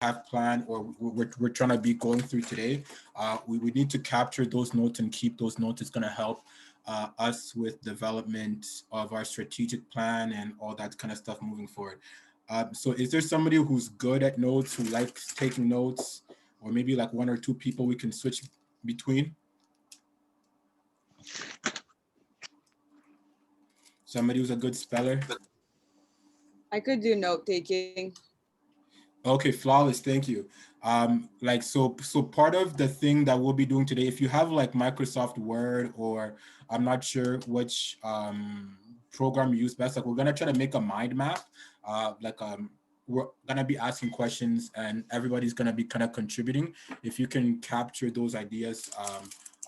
have planned or we're trying to be going through today, we need to capture those notes and keep those notes. It's going to help us with development of our strategic plan and all that kind of stuff moving forward. So is there somebody who's good at notes, who likes taking notes, or maybe like one or two people we can switch between? Somebody who's a good speller? I could do note taking. Okay, flawless. Thank you. So part of the thing that we'll be doing today, if you have like Microsoft Word, or I'm not sure which program you use best, like we're gonna try to make a mind map. We're gonna be asking questions, and everybody's gonna be kind of contributing. If you can capture those ideas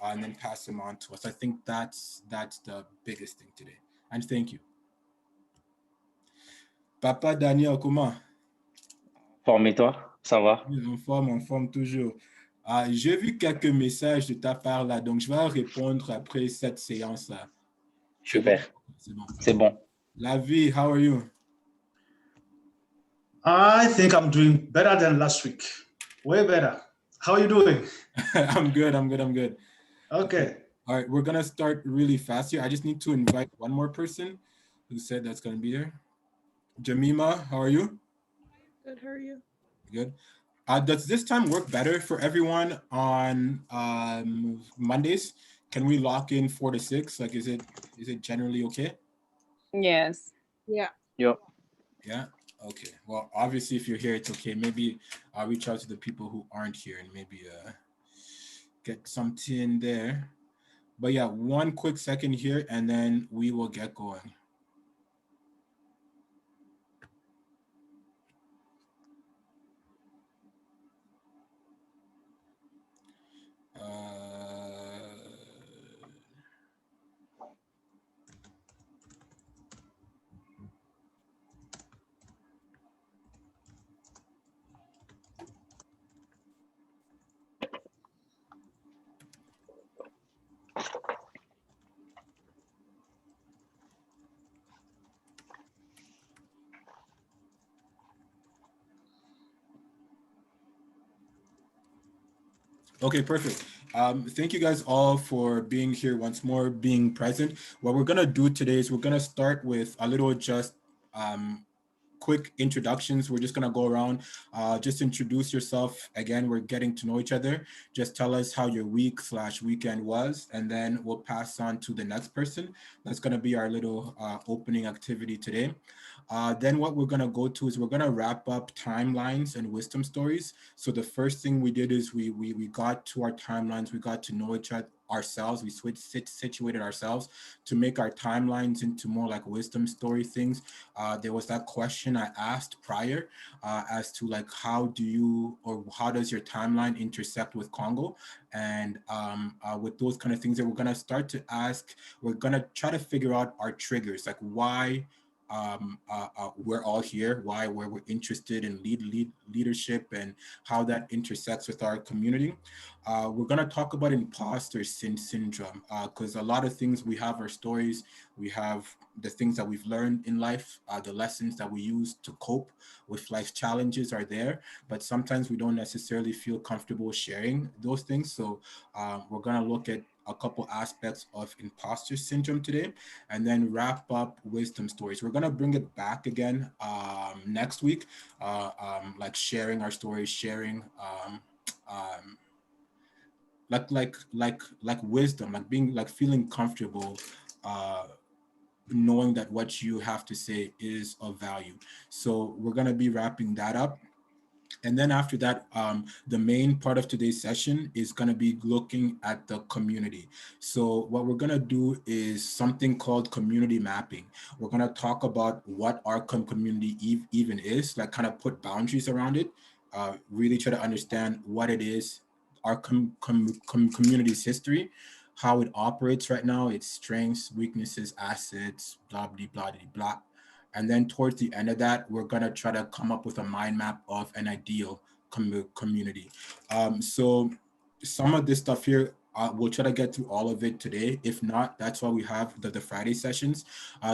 and then pass them on to us, I think that's the biggest thing today. And thank you. Papa Daniel, comment? Forme et toi, ça va? En forme toujours. J'ai vu quelques messages de ta part là, donc je vais répondre après cette séance-là. Super. C'est bon. C'est bon. La vie, how are you? I think I'm doing better than last week. Way better. How are you doing? I'm good. Okay. All right, we're going to start really fast here. I just need to invite one more person who said that's going to be there. Jamima, how are you? Good, how are you? Good. Does this time work better for everyone on Mondays? Can we lock in 4 to 6? Like, is it generally okay? Yes. Yeah. Yep. Yeah. Okay. Well, obviously, if you're here, it's okay. Maybe I'll reach out to the people who aren't here and maybe get something in there. But yeah, one quick second here, and then we will get going. Okay, perfect. Thank you guys all for being here once more, being present. What we're gonna do today is we're gonna start with a little just quick introductions. We're just gonna go around, just introduce yourself. Again, we're getting to know each other. Just tell us how your week/weekend was, and then we'll pass on to the next person. That's gonna be our little opening activity today. Then what we're gonna go to is we're gonna wrap up timelines and wisdom stories. So the first thing we did is we got to our timelines, we got to know each other ourselves, we situated ourselves to make our timelines into more like wisdom story things. There was that question I asked prior as to like how does your timeline intersect with Congo, and with those kind of things that we're gonna start to ask, we're gonna try to figure out our triggers, like why we're all here, why we're interested in leadership and how that intersects with our community. We're going to talk about imposter syndrome because a lot of things, we have our stories, we have the things that we've learned in life, the lessons that we use to cope with life challenges are there, but sometimes we don't necessarily feel comfortable sharing those things. So we're going to look at a couple aspects of imposter syndrome today, and then wrap up wisdom stories. We're gonna bring it back again next week, like sharing our stories, sharing like wisdom, like being like feeling comfortable, knowing that what you have to say is of value. So we're gonna be wrapping that up. And then after that, the main part of today's session is going to be looking at the community. So what we're going to do is something called community mapping. We're going to talk about what our community even is, like kind of put boundaries around it, really try to understand what it is, our community's history, how it operates right now, its strengths, weaknesses, assets, blah, blah, blah, blah, blah. And then towards the end of that, we're gonna try to come up with a mind map of an ideal community. So some of this stuff here, we'll try to get through all of it today. If not, that's why we have the Friday sessions.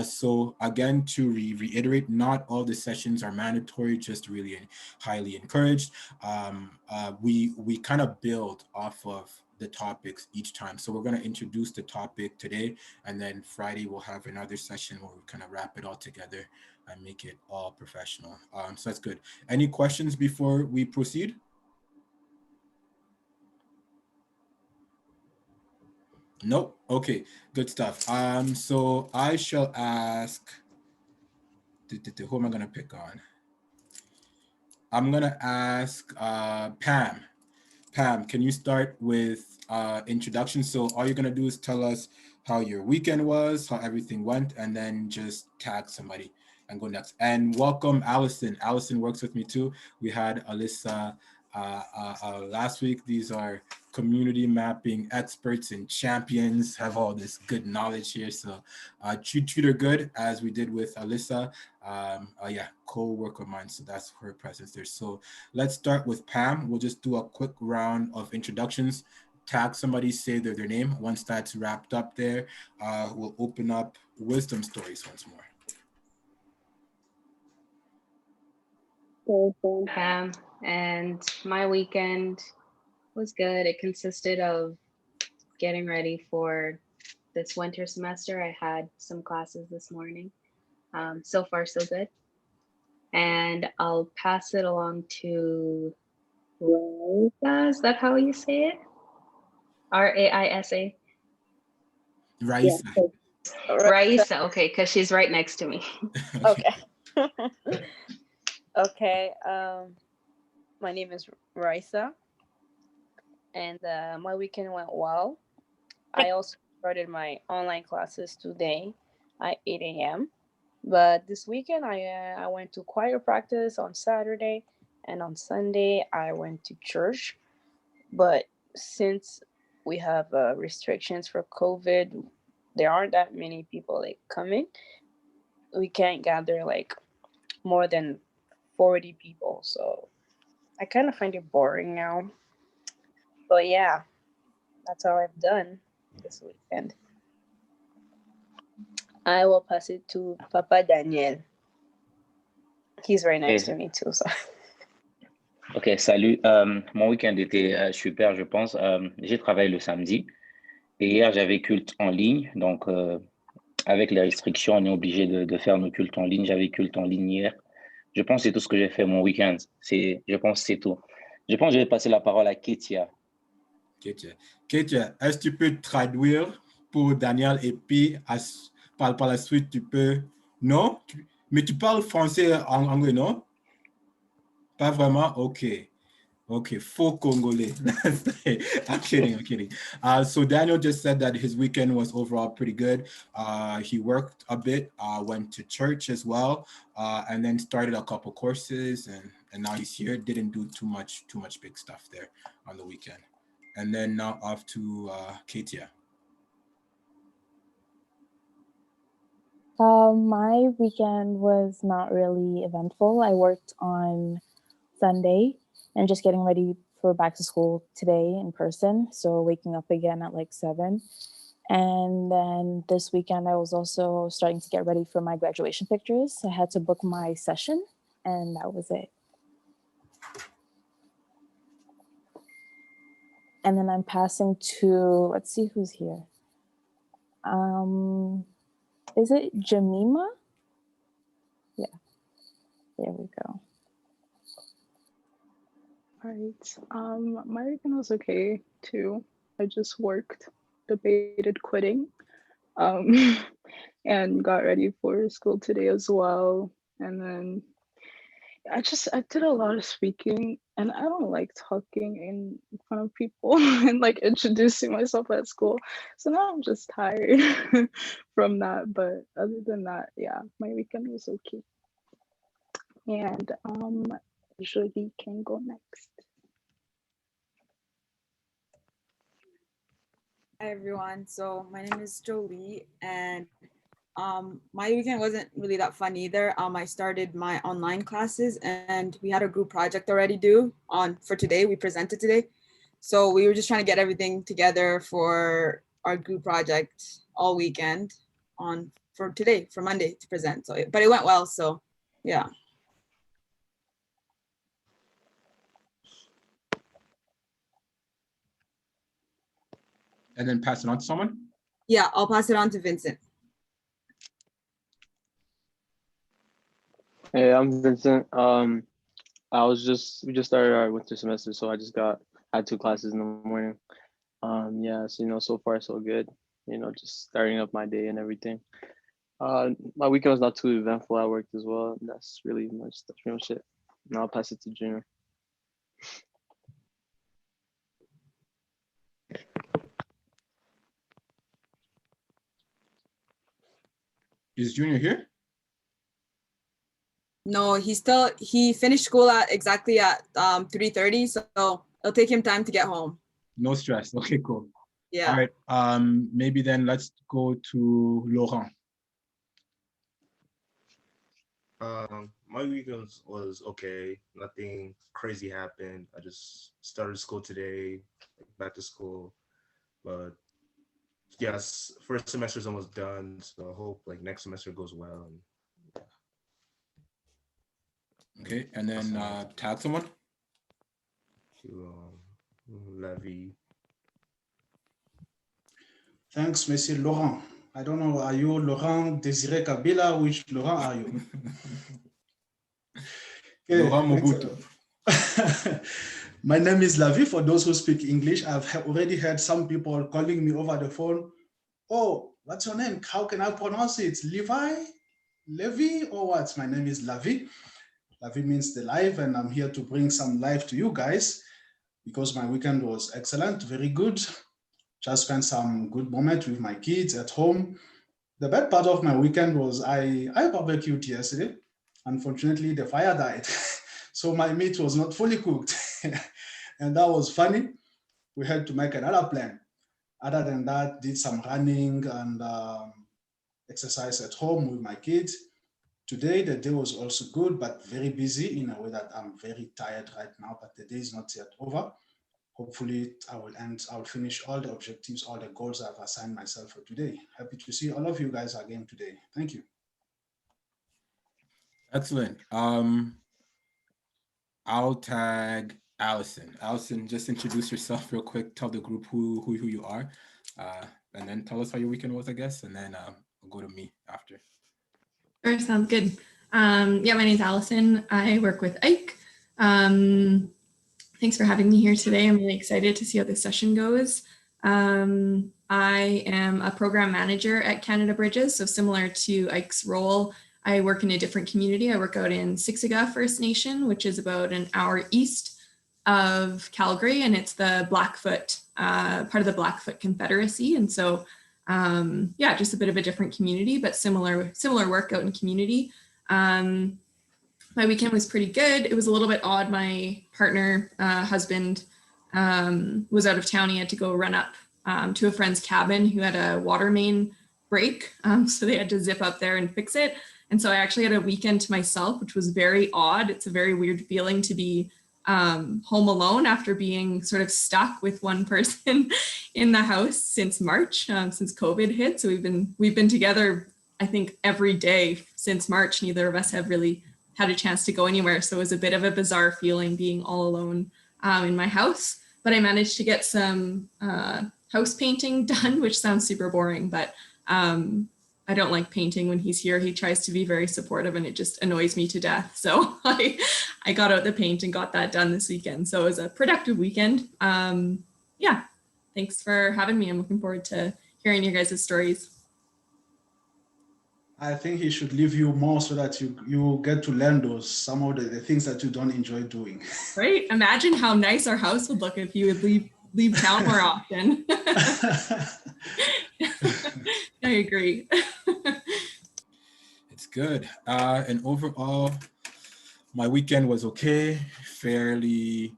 So again, to reiterate, not all the sessions are mandatory, just really highly encouraged. We kind of build off of the topics each time. So we're going to introduce the topic today, and then Friday we'll have another session where we kind of wrap it all together and make it all professional. So that's good. Any questions before we proceed? Nope. Okay, good stuff. So I shall ask, who am I gonna pick on? I'm gonna ask Pam. Pam, can you start with introduction? So all you're gonna do is tell us how your weekend was, how everything went, and then just tag somebody and go next. And welcome Allison. Allison works with me too. We had Alyssa last week. These are community mapping experts and champions, have all this good knowledge here. So treat her good, as we did with Alyssa. Yeah, co-work of mine. So that's her presence there. So let's start with Pam. We'll just do a quick round of introductions. Tag somebody, say their name. Once that's wrapped up there, we'll open up wisdom stories once more. And my weekend was good. It consisted of getting ready for this winter semester. I had some classes this morning. So far, so good. And I'll pass it along to Raisa. Is that how you say it? Raisa. Raisa. Raisa. Okay, because she's right next to me. Okay. Okay. My name is Raisa, and my weekend went well. I also started my online classes today at 8 a.m. But this weekend, I went to choir practice on Saturday, and on Sunday I went to church. But since we have restrictions for COVID, there aren't that many people like coming. We can't gather like more than 40 people, so I kind of find it boring now. But yeah, that's all I've done this weekend. I will pass it to Papa Daniel. He's right next to me too. So. Ok, salut. Mon week-end était super, je pense. J'ai travaillé le samedi et hier, j'avais culte en ligne. Donc, avec les restrictions, on est obligé de faire nos cultes en ligne. J'avais culte en ligne hier. Je pense que c'est tout ce que j'ai fait mon week-end. Je pense que c'est tout. Je pense que je vais passer la parole à Ketia. Ketia, est-ce que tu peux traduire pour Daniel et puis par la suite, tu peux... Non? Mais tu parles français en anglais, non? Pas vraiment? Ok. Okay, faux Congolais. I'm kidding. So Daniel just said that his weekend was overall pretty good. He worked a bit, went to church as well, and then started a couple courses, and now he's here. Didn't do too much big stuff there on the weekend. And then now off to Katia. My weekend was not really eventful. I worked on Sunday and just getting ready for back to school today in person. So waking up again at like 7. And then this weekend, I was also starting to get ready for my graduation pictures. I had to book my session, and that was it. And then I'm passing to, let's see who's here. Is it Jamima? Yeah, there we go. All right. My weekend was okay too. I just worked, debated quitting, and got ready for school today as well. And then I did a lot of speaking, and I don't like talking in front of people and like introducing myself at school. So now I'm just tired from that. But other than that, yeah, my weekend was okay. And Jolie can go next. Hi everyone. So my name is Jolie, and my weekend wasn't really that fun either. I started my online classes, and we had a group project already due for today. We presented today, So we were just trying to get everything together for our group project all weekend for Monday to present. So, but it went well. So yeah. And then pass it on to someone? Yeah, I'll pass it on to Vincent. Hey, I'm Vincent. We just started our winter semester, so I just had 2 classes in the morning. Yeah, so so far so good. Just starting up my day and everything. My weekend was not too eventful. I worked as well. And that's pretty much it. And I'll pass it to Junior. Is Junior here? No, he finished school exactly at 3:30, so it'll take him time to get home. No stress. Okay, cool. Yeah. All right. Maybe then let's go to Laurent. My weekend was okay. Nothing crazy happened. I just started school today, back to school. But yes, first semester's almost done, so I hope like next semester goes well. Okay, and then tag someone. To Levy. Thanks, Monsieur Laurent. I don't know, are you Laurent Désiré Kabila? Which Laurent are you? Okay, Laurent Mobutu. My name is Lavi. For those who speak English, I've already heard some people calling me over the phone. Oh, what's your name? How can I pronounce it? Levi, or what? My name is Lavi. Lavi means the life, and I'm here to bring some life to you guys because my weekend was excellent, very good. Just spent some good moments with my kids at home. The bad part of my weekend was I barbecued yesterday. Unfortunately, the fire died. So my meat was not fully cooked. And that was funny. We had to make another plan. Other than that, did some running and exercise at home with my kids. Today, the day was also good, but very busy in a way that I'm very tired right now, but the day is not yet over. Hopefully, I'll finish all the objectives, all the goals I've assigned myself for today. Happy to see all of you guys again today. Thank you. Excellent. I'll tag Allison. Allison, just introduce yourself real quick. Tell the group who you are, and then tell us how your weekend was, I guess, and then we'll go to me after. Sure, sounds good. Yeah, my name's Allison. I work with Ike. Thanks for having me here today. I'm really excited to see how this session goes. I am a program manager at Canada Bridges, so similar to Ike's role, I work in a different community. I work out in Siksika First Nation, which is about an hour east of Calgary, and it's the Blackfoot, part of the Blackfoot Confederacy. And so, yeah, just a bit of a different community, but similar work out in community. My weekend was pretty good. It was a little bit odd. My partner, husband, was out of town. He had to go run up to a friend's cabin who had a water main break. So they had to zip up there and fix it. And so I actually had a weekend to myself, which was very odd. It's a very weird feeling to be home alone after being sort of stuck with one person in the house since March, since COVID hit. So we've been together, I think, every day since March. Neither of us have really had a chance to go anywhere. So it was a bit of a bizarre feeling being all alone in my house. But I managed to get some house painting done, which sounds super boring, but I don't like painting when he's here. He tries to be very supportive and it just annoys me to death. So I got out the paint and got that done this weekend. So it was a productive weekend. Yeah, thanks for having me. I'm looking forward to hearing your guys' stories. I think he should leave you more so that you get to learn some of the things that you don't enjoy doing. Right? Imagine how nice our house would look if you would leave town more often. I agree. It's good. And overall, my weekend was okay, fairly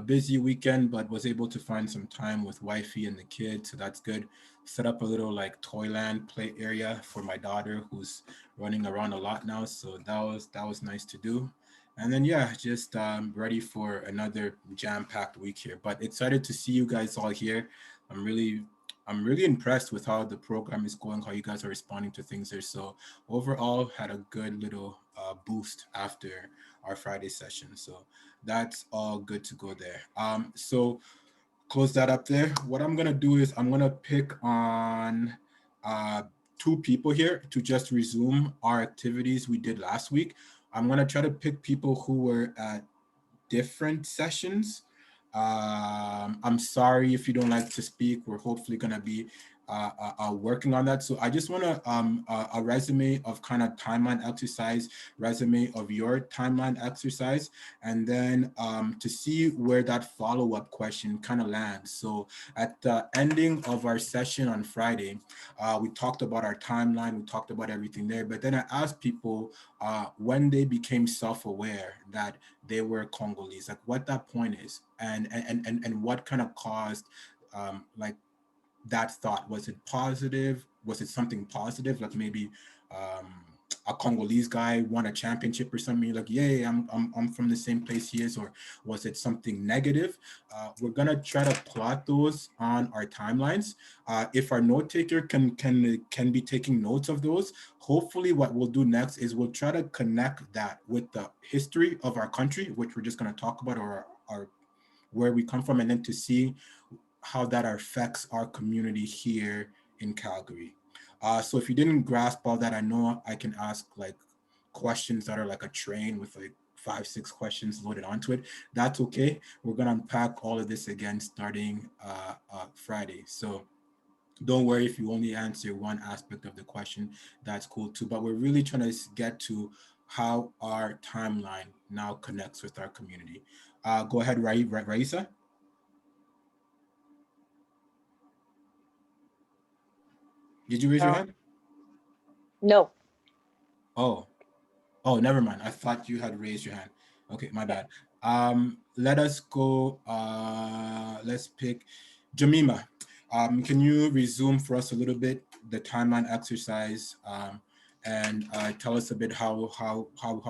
busy weekend, but was able to find some time with wifey and the kids, so that's good. Set up a little like toyland play area for my daughter who's running around a lot now, so that was nice to do. And then yeah, just ready for another jam-packed week here. But excited to see you guys all here. I'm really I'm really impressed with how the program is going, how you guys are responding to things there. So overall, had a good little boost after our Friday session. So that's all good to go there. So close that up there. What I'm gonna do is I'm gonna pick on uh, two people here to just resume our activities we did last week. I'm gonna try to pick people who were at different sessions. I'm sorry if you don't like to speak. We're hopefully going to be working on that. So I just want to a resume of kind of timeline exercise, resume of your timeline exercise, and then to see where that follow-up question kind of lands. So at the ending of our session on Friday, we talked about our timeline, we talked about everything there, but then I asked people when they became self-aware that they were Congolese, like what that point is, and what kind of caused like that thought. Was it positive? Was it something positive? Like maybe um, a Congolese guy won a championship or something. You're like, yay, I'm from the same place he is. Or was it something negative? We're gonna try to plot those on our timelines. If our note taker can be taking notes of those, hopefully what we'll do next is we'll try to connect that with the history of our country, which we're just gonna talk about, or our where we come from, and then to see how that affects our community here in Calgary. So if you didn't grasp all that, I know I can ask like questions that are like a train with like 5, 6 questions loaded onto it. That's okay. We're gonna unpack all of this again starting Friday. So don't worry if you only answer one aspect of the question. That's cool too. But we're really trying to get to how our timeline now connects with our community. Go ahead, Raisa. Did you raise your No. hand? No. Oh, oh, never mind. I thought you had raised your hand. Okay, my Yeah. bad. Let us go. Let's pick Jamima. Can you resume for us a little bit the timeline exercise, and tell us a bit how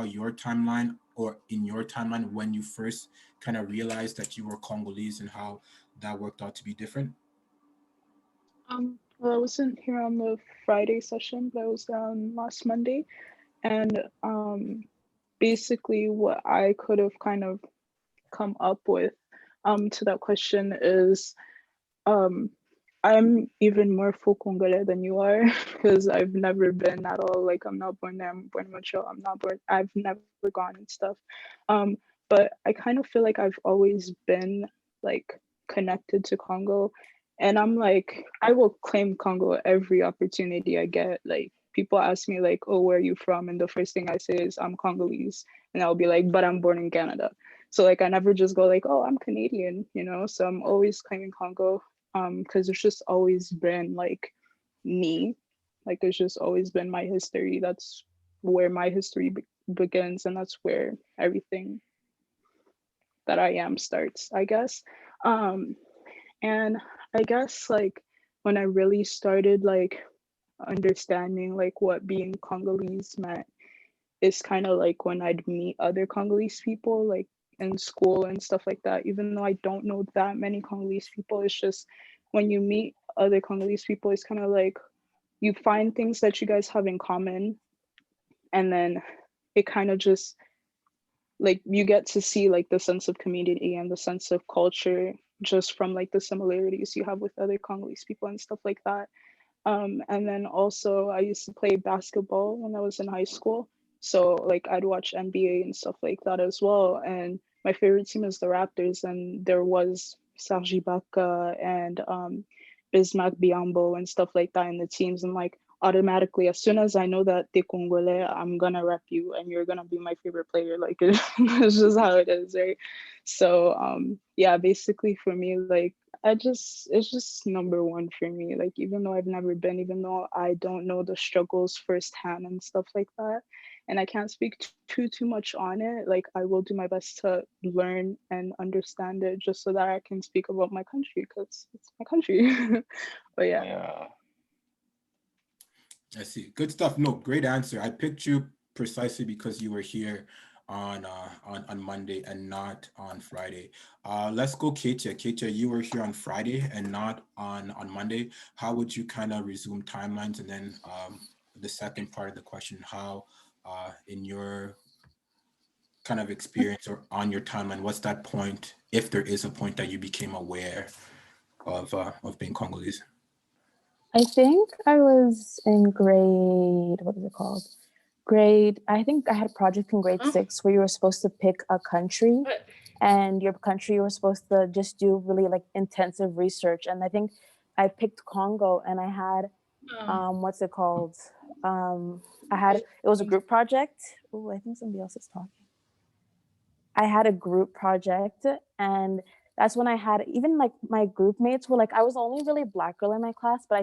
your timeline, or in your timeline when you first kind of realized that you were Congolese, and how that worked out to be different? Well, I wasn't here on the Friday session, but I was down last Monday, and basically what I could have kind of come up with to that question is um I'm even more full Congolese than you are because I've never been at all. Like I'm not born there, I'm born in Montreal. I'm not born. I've never gone and stuff. Um, but I kind of feel like I've always been like connected to Congo, and I'm like I will claim Congo every opportunity I get. Like people ask me like, "Oh, where are you from?" And the first thing I say is I'm Congolese, and I'll be like, "But I'm born in Canada." So like I never just go like, "Oh, I'm Canadian," you know. So I'm always claiming Congo because it's just always been like me, like it's just always been my history. That's where my history begins, and that's where everything that I am starts, I guess. um and I guess like when I really started like understanding like what being Congolese meant is kind of like when I'd meet other Congolese people like in school and stuff like that. Even though I don't know that many Congolese people, it's just when you meet other Congolese people, it's kind of like you find things that you guys have in common, and then it kind of just like you get to see like the sense of community and the sense of culture just from like the similarities you have with other Congolese people and stuff like that. And then also I used to play basketball when I was in high school. So like I'd watch NBA and stuff like that as well. And my favorite team is the Raptors, and there was Serge Ibaka and Bismack Biombo and stuff like that in the teams. And like automatically, as soon as I know that t'es Congolais, I'm gonna rep you and you're gonna be my favorite player. Like it's just how it is, right? So yeah, basically for me, like it's just number one for me. Like even though I've never been, even though I don't know the struggles firsthand and stuff like that, and I can't speak too much on it, like I will do my best to learn and understand it just so that I can speak about my country because it's my country. But yeah. Yeah. I see. Good stuff. No, great answer. I picked you precisely because you were here on Monday and not on Friday. Let's go, Ketia. Ketia, you were here on Friday and not on Monday. How would you kind of resume timelines? And then the second part of the question, how in your kind of experience or on your timeline, what's that point, if there is a point that you became aware of being Congolese? I think I was in grade, what is it called? I think I had a project in grade 6 where you were supposed to pick a country, and your country, you were supposed to just do really like intensive research. And I think I picked Congo, and I had, what's it called? It was a group project. Oh, I think somebody else is talking. I had a group project, and that's when I had, even like my group mates were like, I was the only really Black girl in my class, but I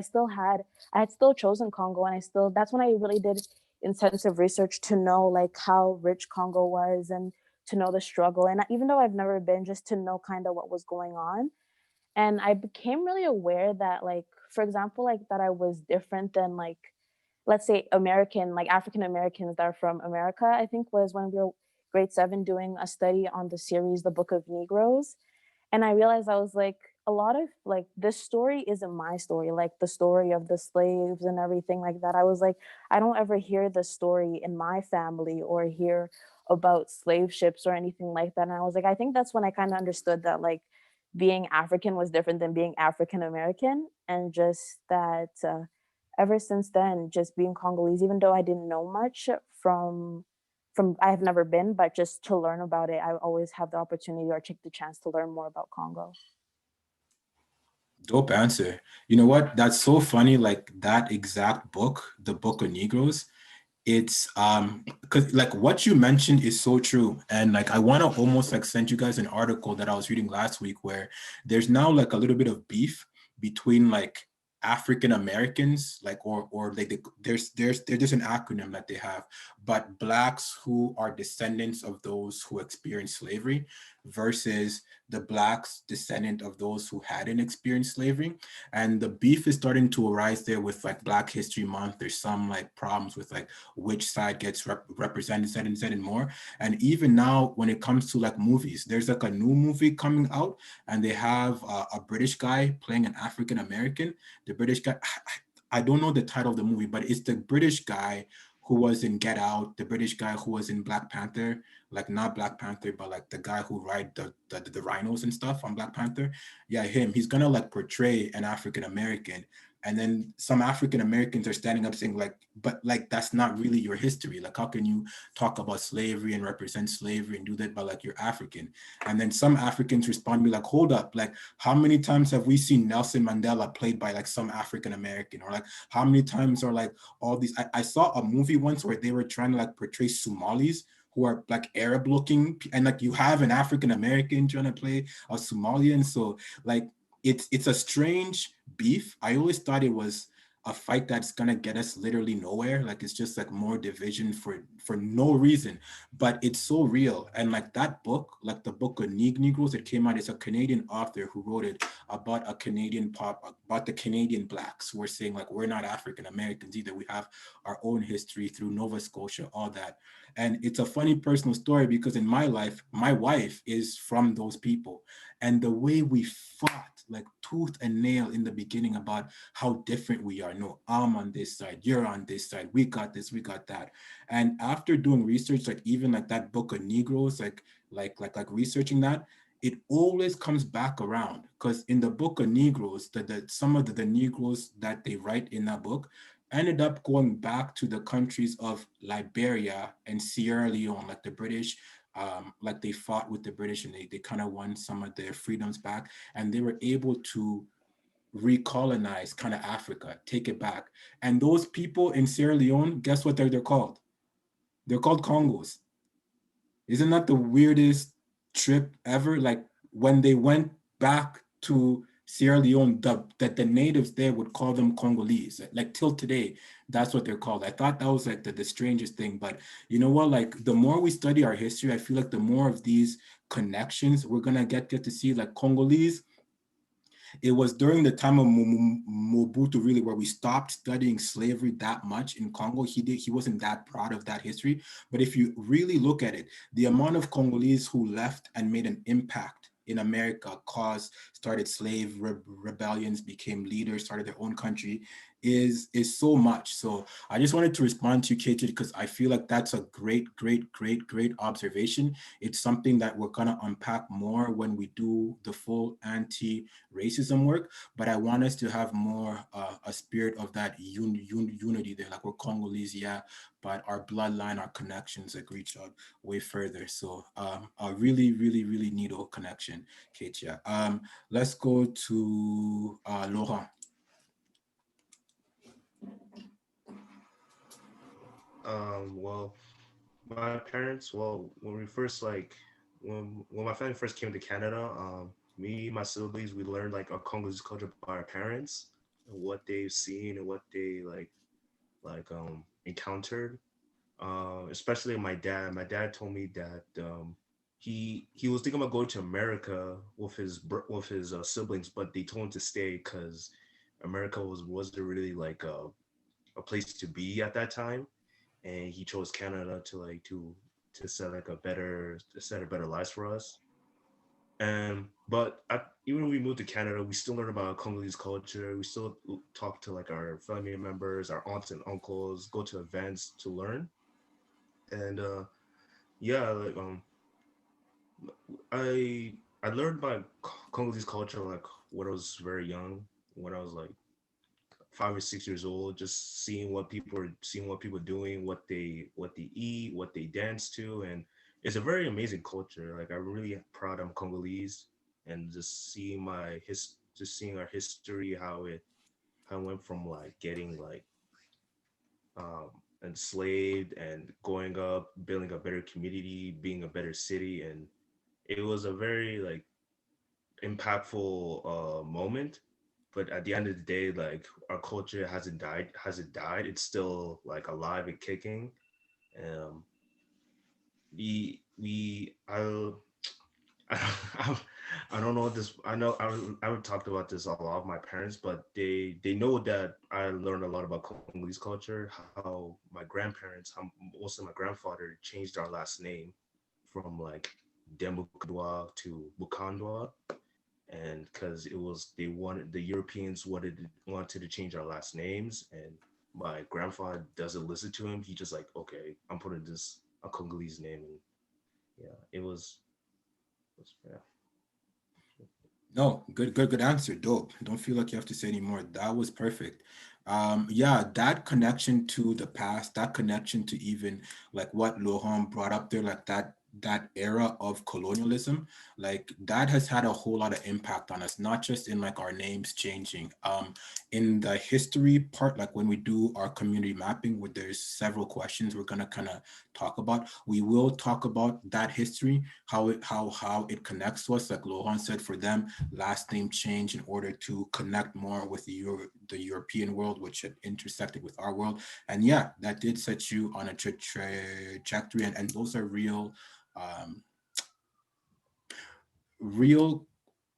had still chosen Congo, and that's when I really did intensive research to know like how rich Congo was and to know the struggle. And even though I've never been, just to know kind of what was going on. And I became really aware that, like, for example, like that I was different than, like, let's say American, like African Americans that are from America. I think was when we were grade 7 doing a study on the series The Book of Negroes. And I realized I was like, a lot of like, this story isn't my story, like the story of the slaves and everything like that. I was like, I don't ever hear the story in my family or hear about slave ships or anything like that. And I was like, I think that's when I kind of understood that like being African was different than being African American. And just that ever since then, just being Congolese, even though I didn't know much from I have never been, but just to learn about it, I always have the opportunity or take the chance to learn more about Congo. Dope answer. You know what? That's so funny. Like that exact book, The Book of Negroes, it's because like what you mentioned is so true. And like I want to almost like send you guys an article that I was reading last week where there's now like a little bit of beef between like African Americans, like or like there's an acronym that they have, but Blacks who are descendants of those who experienced slavery versus the Blacks descendant of those who hadn't experienced slavery. And the beef is starting to arise there with like Black History Month. There's some like problems with like which side gets represented and more. And even now when it comes to like movies, there's like a new movie coming out and they have a British guy playing an African American. The British guy, I don't know the title of the movie, but it's the British guy who was in Get Out, the British guy who was in Black Panther, like not Black Panther, but like the guy who ride the rhinos and stuff on Black Panther. Yeah, him. He's gonna like portray an African American. And then some African Americans are standing up saying like, but like that's not really your history. Like, how can you talk about slavery and represent slavery and do that, but like you're African? And then some Africans respond, be like, hold up, like how many times have we seen Nelson Mandela played by like some African American? Or like how many times are like all these, I saw a movie once where they were trying to like portray Somalis who are like Arab looking, and like you have an African American trying to play a Somalian. So like it's a strange beef. I always thought it was a fight that's gonna get us literally nowhere. Like it's just like more division for no reason, but it's so real. And like that book, like the Book of Negroes, it came out. It's a Canadian author who wrote it about about the Canadian Blacks who were saying like we're not African Americans either. We have our own history through Nova Scotia, all that. And it's a funny personal story because in my life, my wife is from those people. And the way we fought like tooth and nail in the beginning about how different we are. No, I'm on this side, you're on this side, we got this, we got that. And after doing research, like even like that Book of Negroes, like researching that, it always comes back around because in the Book of Negroes, some of the Negroes that they write in that book ended up going back to the countries of Liberia and Sierra Leone, like the British, like they fought with the British and they kind of won some of their freedoms back, and they were able to recolonize kind of Africa, take it back. And those people in Sierra Leone, guess what they're called? They're called Congos. Isn't that the weirdest trip ever? Like when they went back to Sierra Leone, that the natives there would call them Congolese. Like till today, that's what they're called. I thought that was like the strangest thing. But you know what? Like the more we study our history, I feel like the more of these connections we're gonna get to see. Like Congolese, it was during the time of Mobutu, really, where we stopped studying slavery that much in Congo. He wasn't that proud of that history. But if you really look at it, the amount of Congolese who left and made an impact in America, started slave rebellions, became leaders, started their own country, is so much. So I just wanted to respond to you, KJ, because I feel like that's a great observation. It's something that we're gonna unpack more when we do the full anti-racism work. But I want us to have more a spirit of that unity there. Like, we're Congolese, yeah, but our bloodline, our connections, like, reach out way further. So a really neato connection, KJ. Let's go to Laurent. Well, my parents, well, when we first like when my family first came to Canada, me, my siblings, we learned like our Congolese culture by our parents and what they've seen and what they encountered. Especially my dad. My dad told me that he was thinking about going to America with his siblings, but they told him to stay because America wasn't really like a place to be at that time, and he chose Canada to set like a better lives for us. And even when we moved to Canada, we still learn about Congolese culture. We still talk to like our family members, our aunts and uncles, go to events to learn. And yeah, I learned about Congolese culture like when I was very young, when I was like 5 or 6 years old, just seeing what people doing, what they eat, what they dance to, and it's a very amazing culture. Like, I'm really proud I'm Congolese, and just seeing our history, how it went from like getting like um enslaved and going up, building a better community, being a better city, and it was a very like impactful moment. But at the end of the day, like, our culture hasn't died, it's still like alive and kicking. um we I, I don't know this. I know I would talked about this a lot with my parents, but they know that I learned a lot about Congolese culture. How my grandparents, how mostly my grandfather, changed our last name from like Demukadwa to Bukandwa, and because the Europeans wanted to change our last names, and my grandfather doesn't listen to him. He just like, okay, I'm putting this a Congolese name, and yeah, yeah. No, good answer. Dope. Don't feel like you have to say any more. That was perfect. Yeah, that connection to the past, that connection to even like what Lohan brought up there, like that era of colonialism, like that has had a whole lot of impact on us, not just in like our names changing. In the history part, like when we do our community mapping, where there's several questions we're gonna kind of talk about, we will talk about that history, how it connects to us. Like Lohan said, for them, last name change in order to connect more with the European world, which had intersected with our world. And yeah, that did set you on a trajectory, and those are um, real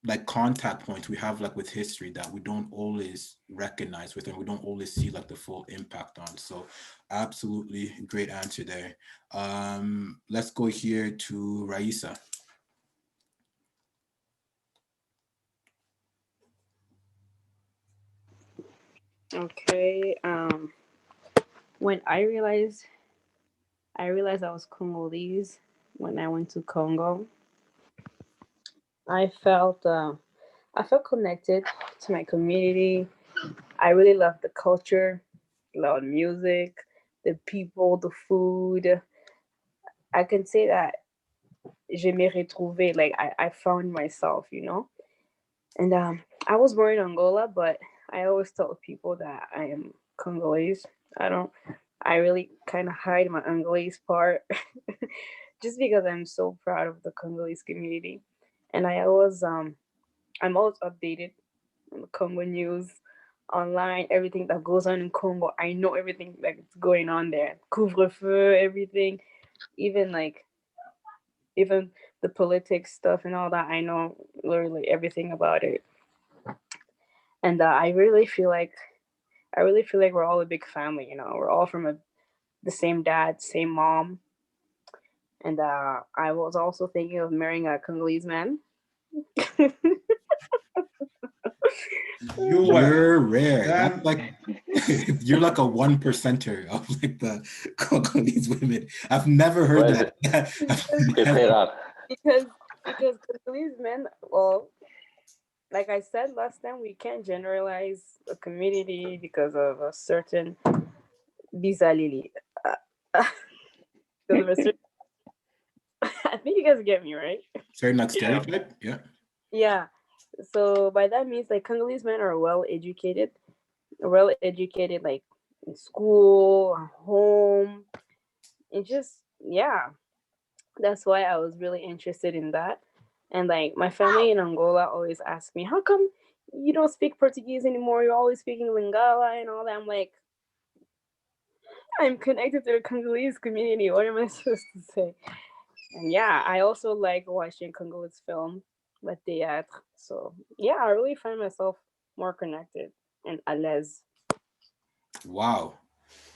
like contact points we have like with history that we don't always recognize with, and we don't always see like the full impact on. So absolutely great answer there. Let's go here to Raisa. Okay. When I realized I was Congolese when I went to Congo. I felt I felt connected to my community. I really loved the culture, loud music, the people, the food. I can say that je me retrouvé, like I found myself, And I was born in Angola, but I always tell people that I am Congolese. I don't. I really kind of hide my Angolese part, just because I'm so proud of the Congolese community, and I'm always updated on the Congo news online, everything that goes on in Congo. I know everything that's going on there. Couvre-feu, everything, even like even the politics stuff and all that. I know literally everything about it. And I really feel like we're all a big family. We're all from the same dad, same mom. And I was also thinking of marrying a Congolese man. You're rare. That's Then like you're like a 1%er of like the Congolese women. I've never heard Ouais, that. c'est très rare. because Congolese men, well, like I said last time, we can't generalize a community because of a certain bizalili. Because of a certain, I think you guys get me, right? Certain like stereotype, yeah. Yeah. So by that means, like, Congolese men are well educated, like in school, home, and just, yeah. That's why I was really interested in that. And like my family in Angola always ask me, how come you don't speak Portuguese anymore? You're always speaking Lingala and all that. I'm like, I'm connected to the Congolese community. What am I supposed to say? And yeah, I also like watching Congolese film, like théâtre. So yeah, I really find myself more connected and à l'aise. Wow.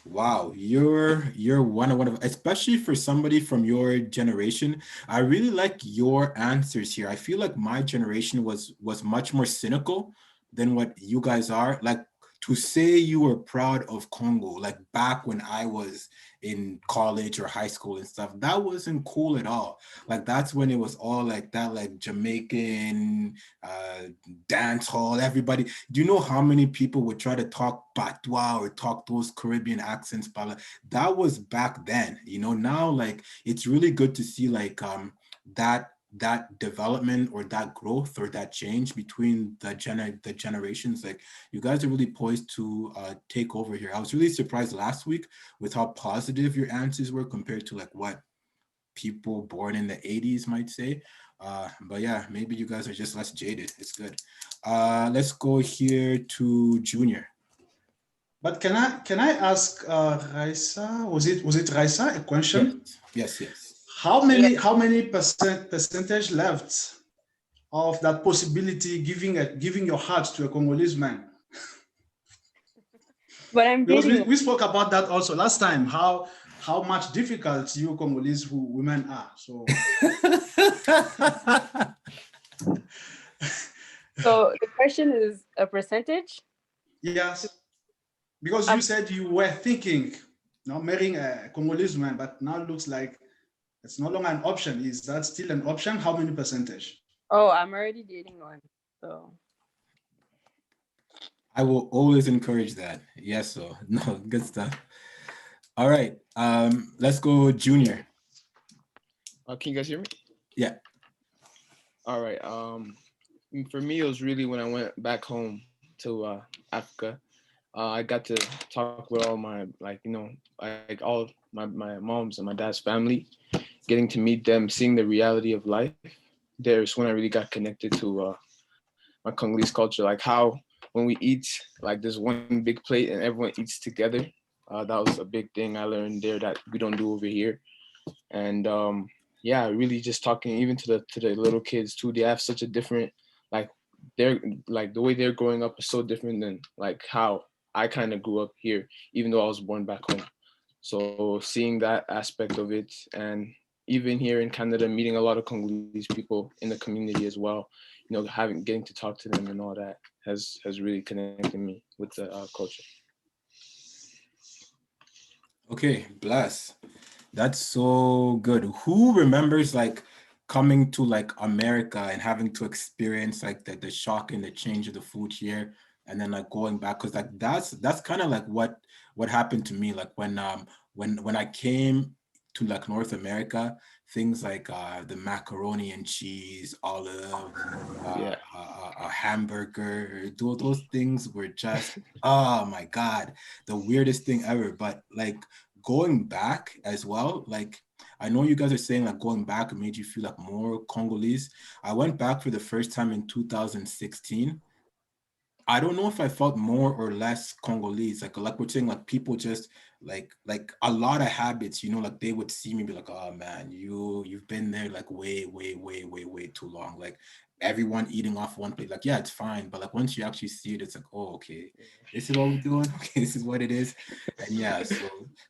Wow, you're one of, especially for somebody from your generation. I really like your answers here. I feel like my generation was much more cynical than what you guys are. Like, to say you were proud of Congo, like back when I was in college or high school and stuff, that wasn't cool at all. Like, that's when it was all like that, like Jamaican dance hall, everybody. Do you know how many people would try to talk patois or talk those Caribbean accents? That was back then. Now, like, it's really good to see like that development or that growth or that change between the generations. Like, you guys are really poised to take over here. I was really surprised last week with how positive your answers were compared to like what people born in the 80s might say. But yeah, maybe you guys are just less jaded. It's good. Let's go here to Junior. But can I ask Raisa? Was it Raisa a question? Yes. How many percentage left of that possibility giving your heart to a Congolese man? But I'm because dating. we spoke about that also last time. How much difficult you Congolese women are. So. So the question is a percentage? Yes, because you said you were thinking marrying a Congolese man, but now it looks like it's no longer an option. Is that still an option? How many percentage? Oh, I'm already dating one, so. I will always encourage that. Yes, so no, good stuff. All right, let's go Junior. Can you guys hear me? Yeah. All right. For me, it was really when I went back home to Africa. I got to talk with all my, like all my mom's and my dad's family, getting to meet them, seeing the reality of life. There's when I really got connected to my Congolese culture, like how when we eat, like there's one big plate and everyone eats together. That was a big thing I learned there that we don't do over here. And yeah, really just talking even to the little kids too. They have such a different, like they're like the way they're growing up is so different than like how I kind of grew up here, even though I was born back home. So seeing that aspect of it, and even here in Canada, meeting a lot of Congolese people in the community as well, getting to talk to them and all that has really connected me with the culture. Okay, bless. That's so good. Who remembers like coming to like America and having to experience like the shock and the change of the food here, and then like going back? Because like that's kind of like what happened to me. Like when I came to like North America, things like the macaroni and cheese, olive, a hamburger, those things were just, oh my God, the weirdest thing ever. But like going back as well, like I know you guys are saying like going back made you feel like more Congolese. I went back for the first time in 2016. I don't know if I felt more or less Congolese. Like we're saying, like people just like a lot of habits, like they would see me be like, oh man, you've been there like way too long. Like everyone eating off one plate. Like, yeah, it's fine, but like once you actually see it, it's like, oh, okay, this is what we're doing. Okay, this is what it is. And yeah,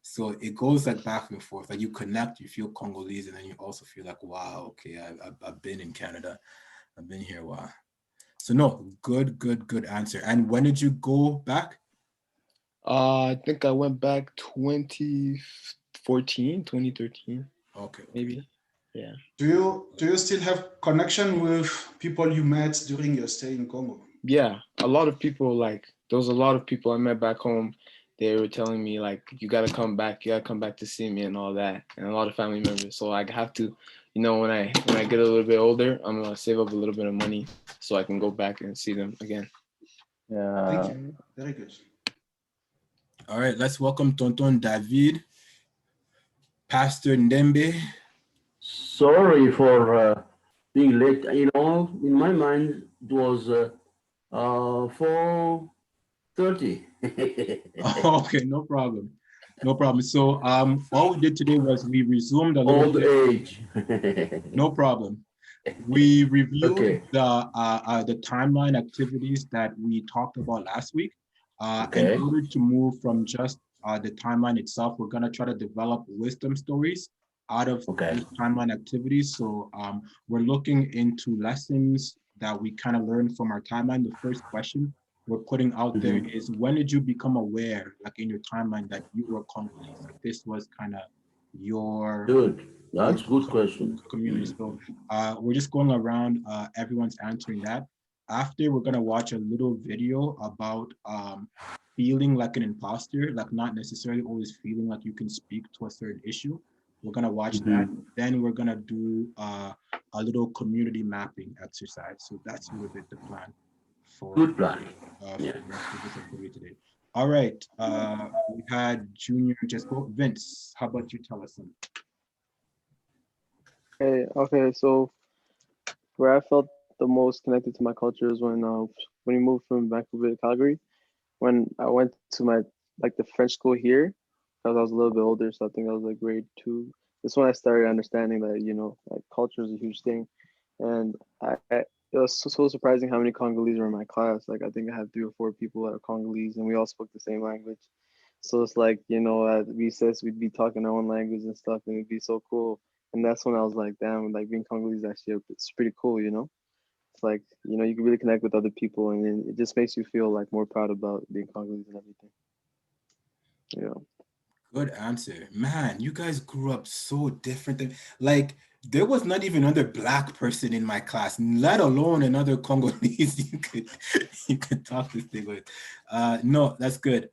so it goes like back and forth. Like you connect, you feel Congolese, and then you also feel like, wow, okay, I've been in Canada, I've been here a while. So no, good answer. And when did you go back? I think I went back 2014, 2013. Okay. Maybe. Yeah. Do you still have connection with people you met during your stay in Congo? Yeah, a lot of people, like there was a lot of people I met back home. They were telling me like, you gotta come back to see me and all that, and a lot of family members. So I have to, when I get a little bit older, I'm gonna save up a little bit of money so I can go back and see them again. Thank you. Very good. All right, let's welcome Tonton David, Pastor Ndembe. Sorry for being late. In my mind, it was 4:30. Okay, no problem. So all we did today was we resumed a little Old bit. age. No problem. We reviewed Okay. the timeline activities that we talked about last week. Okay. In order to move from just the timeline itself, we're gonna try to develop wisdom stories out of these timeline activities. So we're looking into lessons that we kind of learned from our timeline. The first question we're putting out there is, when did you become aware, like in your timeline, that you were Congolese? Like this was kind of your That's a good question. Community. So we're just going around, everyone's answering that. After, we're gonna watch a little video about feeling like an imposter, like not necessarily always feeling like you can speak to a certain issue. We're gonna watch that. Then we're gonna do a little community mapping exercise. So that's a little bit the plan for Good plan. for this activity today. All right, we had Junior just go. Vince, how about you tell us something? Okay, so where I felt the most connected to my culture is when we moved from Vancouver to Calgary. When I went to the French school here, because I was a little bit older, so I think I was like grade 2. This is when I started understanding that like culture is a huge thing, and it was so surprising how many Congolese were in my class. Like I think I had 3 or 4 people that are Congolese, and we all spoke the same language. So it's like at recess we'd be talking our own language and stuff, and it'd be so cool. And that's when I was like, damn, like being Congolese actually it's pretty cool, It's like, you can really connect with other people, and then it just makes you feel like more proud about being Congolese and everything. Good answer. Man, you guys grew up so different. Like, there was not even another Black person in my class, let alone another Congolese you could talk this thing with. No, that's good.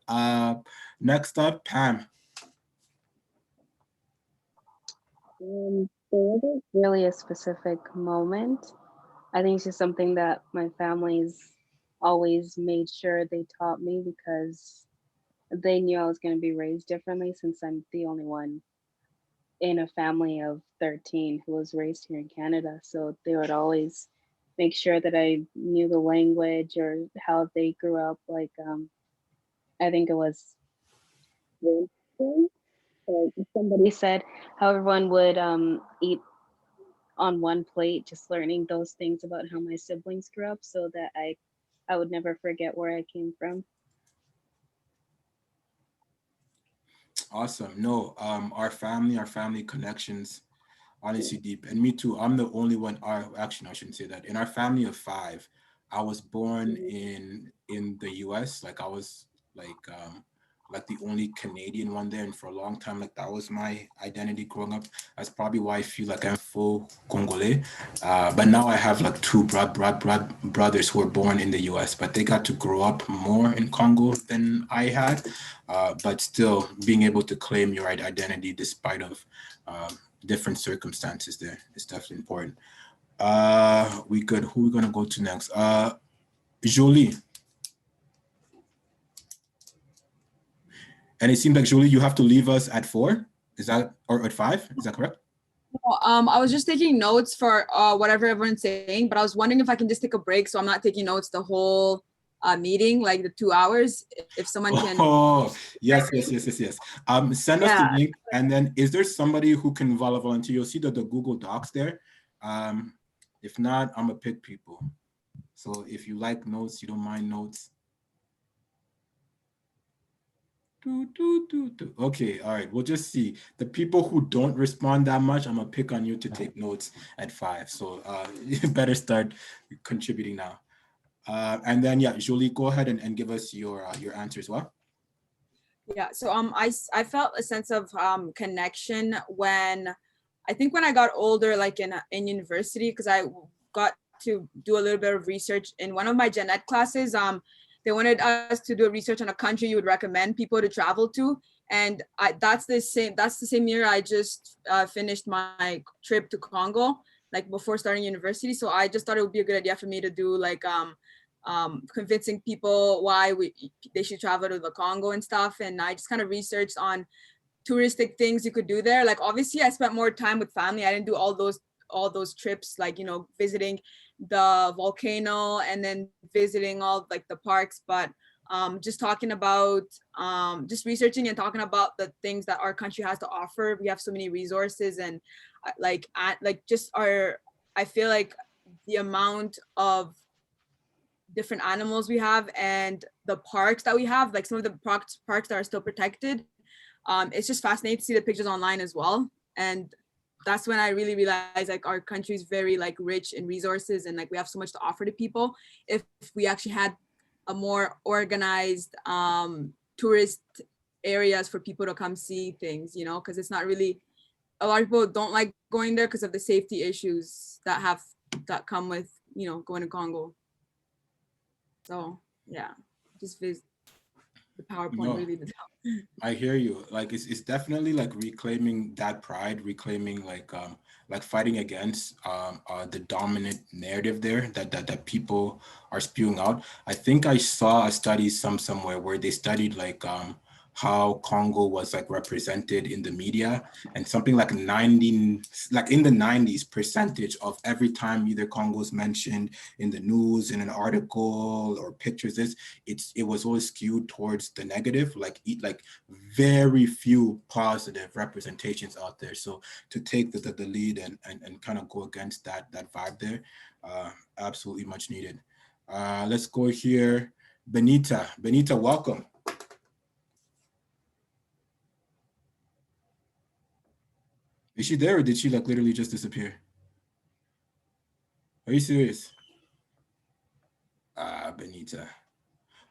Next up, Pam. There wasn't really a specific moment. I think it's just something that my family's always made sure they taught me, because they knew I was going to be raised differently, since I'm the only one in a family of 13 who was raised here in Canada. So they would always make sure that I knew the language or how they grew up. Like, I think it was somebody said how everyone would eat on one plate, just learning those things about how my siblings grew up, so that I would never forget where I came from. Awesome. No, our family connections, honestly deep. And me too. I'm the only one. Actually, no, I shouldn't say that. In our family of 5, I was born in the US. Like I was like the only Canadian one there, and for a long time, like that was my identity growing up. That's probably why I feel like I'm full Congolese. But now I have like 2 brothers who were born in the US, but they got to grow up more in Congo than I had. But still, being able to claim your identity despite of different circumstances there is definitely important. We good. Who are we gonna go to next? Jolie. And it seems like, Jolie, you have to leave us at 4. Is that, or at 5? Is that correct? I was just taking notes for whatever everyone's saying, but I was wondering if I can just take a break so I'm not taking notes the whole meeting, like the 2 hours. If someone can. Oh, yes. Send us the link, and then is there somebody who can volunteer? You'll see that the Google Docs there. If not, I'm gonna pick people. So if you like notes, you don't mind notes. Okay, all right, we'll just see. The people who don't respond that much, I'm gonna pick on you to take notes at 5. So you better start contributing now. And then yeah, Jolie, go ahead and give us your answers. What? Yeah, so I felt a sense of connection when I got older, like in university, because I got to do a little bit of research in one of my gen ed classes. They wanted us to do a research on a country you would recommend people to travel to, and that's the same year I just finished my trip to Congo, like before starting university. So I just thought it would be a good idea for me to do like convincing people why they should travel to the Congo and stuff. And I just kind of researched on touristic things you could do there. Like obviously I spent more time with family. I didn't do all those trips, like, you know, visiting the volcano and then visiting all like the parks, but just talking about just researching and talking about the things that our country has to offer. We have so many resources, and I feel like the amount of different animals we have and the parks that we have, like some of the parks that are still protected. It's just fascinating to see the pictures online as well. And that's when I really realized like our country is very like rich in resources, and like we have so much to offer to people if we actually had a more organized tourist areas for people to come see things, you know, because it's not really, a lot of people don't like going there because of the safety issues that come with, you know, going to Congo. So yeah, just the PowerPoint really did help. I hear you. Like it's definitely like reclaiming that pride, reclaiming like fighting against the dominant narrative there that people are spewing out. I think I saw a study somewhere where they studied like how Congo was like represented in the media, and something like 90, like in the 90s percentage of every time either Congo is mentioned in the news, in an article or pictures, it was always skewed towards the negative, like very few positive representations out there. So to take the lead and kind of go against that vibe there, absolutely much needed. Let's go here. Benita, welcome. Is she there, or did she like literally just disappear? Are you serious? Benita.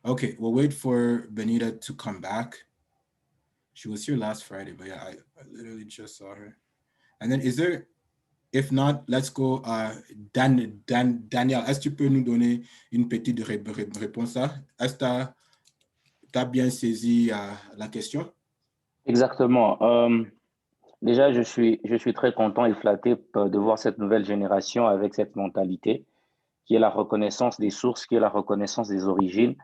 Okay, we'll wait for Benita to come back. She was here last Friday, but yeah, I literally just saw her. And then is there, if not, let's go. Daniel, est-ce que tu peux nous donner une petite réponse à? Est-ce que tu as bien saisi la question? Exactement. Déjà, je suis très content et flatté de voir cette nouvelle génération avec cette mentalité, qui est la reconnaissance des sources, qui est la reconnaissance des origines,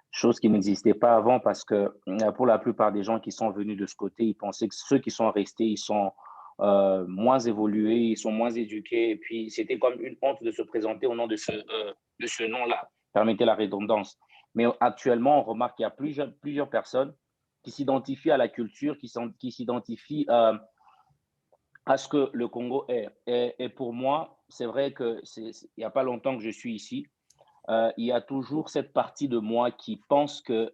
chose qui n'existait pas avant parce que pour la plupart des gens qui sont venus de ce côté, ils pensaient que ceux qui sont restés, ils sont moins évolués, ils sont moins éduqués, et puis c'était comme une honte de se présenter au nom de ce nom-là, permettez la redondance. Mais actuellement, on remarque qu'il y a plusieurs personnes qui s'identifient à la culture, qui s'identifient à ce que le Congo est. Et pour moi, c'est vrai qu'il n'y a pas longtemps que je suis ici. Il y a toujours cette partie de moi qui pense que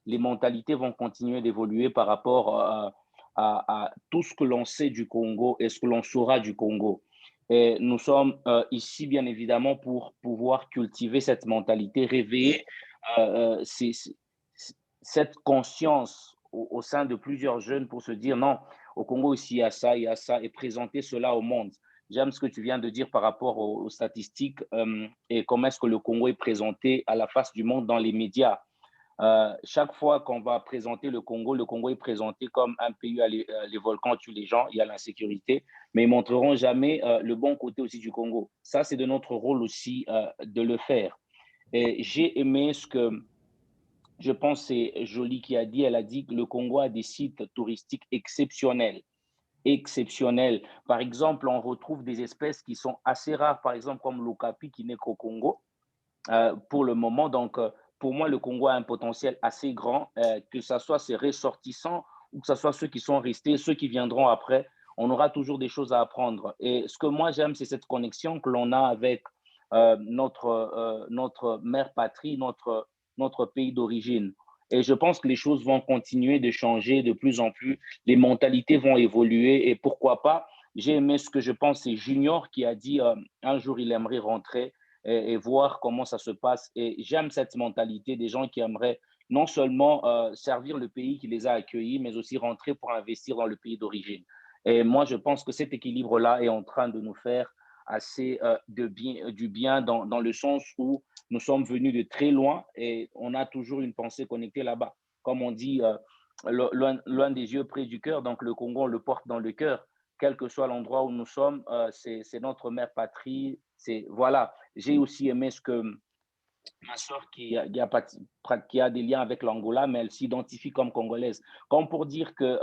les mentalités vont continuer d'évoluer par rapport à tout ce que l'on sait du Congo et ce que l'on saura du Congo. Et nous sommes ici, bien évidemment, pour pouvoir cultiver cette mentalité, réveiller cette conscience au sein de plusieurs jeunes pour se dire non, au Congo aussi, il y a ça, et présenter cela au monde. J'aime ce que tu viens de dire par rapport aux statistiques et comment est-ce que le Congo est présenté à la face du monde dans les médias. Chaque fois qu'on va présenter le Congo est présenté comme un pays où les volcans tuent les gens, il y a l'insécurité, mais ils ne montreront jamais le bon côté aussi du Congo. Ça, c'est de notre rôle aussi de le faire. Et j'ai aimé ce que je pense c'est Jolie qui a dit, elle a dit que le Congo a des sites touristiques exceptionnels. Par exemple, on retrouve des espèces qui sont assez rares, par exemple comme l'okapi qui n'est qu'au Congo pour le moment. Donc, pour moi, le Congo a un potentiel assez grand, que ce soit ses ressortissants ou que ce soit ceux qui sont restés, ceux qui viendront après. on aura toujours des choses à apprendre. Et ce que moi j'aime, c'est cette connexion que l'on a avec notre mère patrie, notre pays d'origine. Et je pense que les choses vont continuer de changer de plus en plus, les mentalités vont évoluer et pourquoi pas. J'ai aimé ce que je pense, c'est Junior qui a dit un jour il aimerait rentrer et voir comment ça se passe. Et j'aime cette mentalité des gens qui aimeraient non seulement servir le pays qui les a accueillis, mais aussi rentrer pour investir dans le pays d'origine. Et moi, je pense que cet équilibre-là est en train de nous faire assez du bien dans le sens où nous sommes venus de très loin et on a toujours une pensée connectée là-bas. Comme on dit, loin des yeux, près du cœur. Donc le Congo, on le porte dans le cœur. Quel que soit l'endroit où nous sommes, c'est notre mère patrie. Voilà. J'ai aussi aimé ce que ma soeur qui a des liens avec l'Angola, mais elle s'identifie comme congolaise. Comme pour dire que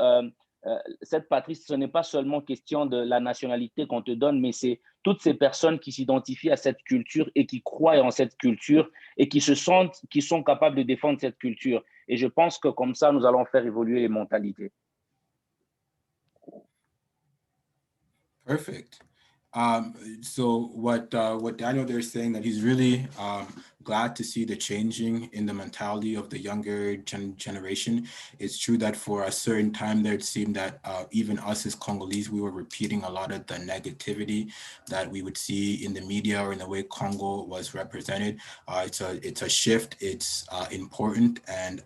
cette patrie, ce n'est pas seulement question de la nationalité qu'on te donne, mais c'est toutes ces personnes qui s'identifient à cette culture et qui croient en cette culture et qui sont capables de défendre cette culture. Et je pense que comme ça, nous allons faire évoluer les mentalités. Perfect. So what Daniel there is saying, that he's really glad to see the changing in the mentality of the younger generation. It's true that for a certain time there, it seemed that even us as Congolese, we were repeating a lot of the negativity that we would see in the media or in the way Congo was represented. It's a shift. It's important, and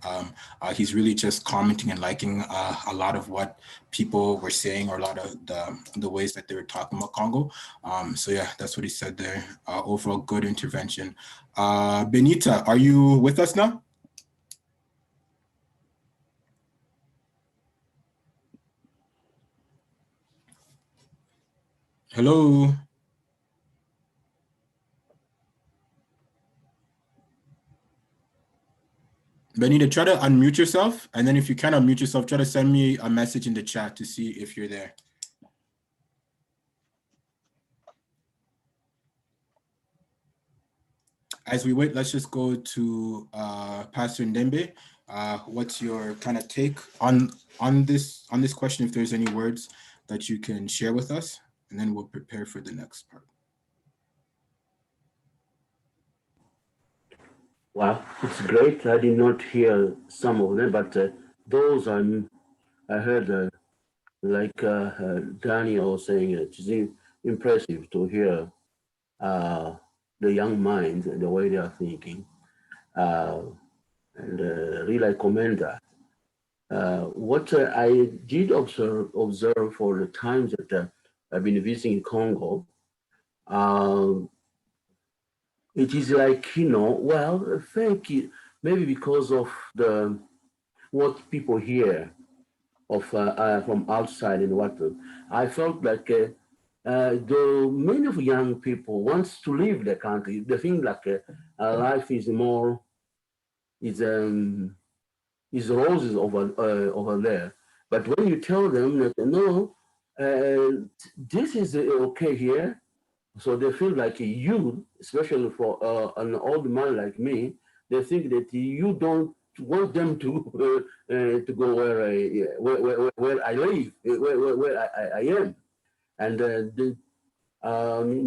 he's really just commenting and liking a lot of what people were saying, or a lot of the ways that they were talking about Congo. So yeah, that's what he said there. Overall, good intervention. Benita, are you with us now? Hello. Benita, try to unmute yourself. And then if you can't unmute yourself, try to send me a message in the chat to see if you're there. As we wait, let's just go to Pastor Ndembe. What's your kind of take on this question? If there's any words that you can share with us, and then we'll prepare for the next part. Well, it's great. I did not hear some of them, but those I heard, like Daniel saying, it's impressive to hear the young minds and the way they are thinking, and really I commend that. What I did observe for the times that I've been visiting Congo, it is like, well, thank you, maybe because of what people hear of from outside and what I felt like the many of young people wants to leave the country. They think like life is more is roses over there. But when you tell them that no, this is okay here, so they feel like you, especially for an old man like me, they think that you don't want them to go where I live, where I am, and in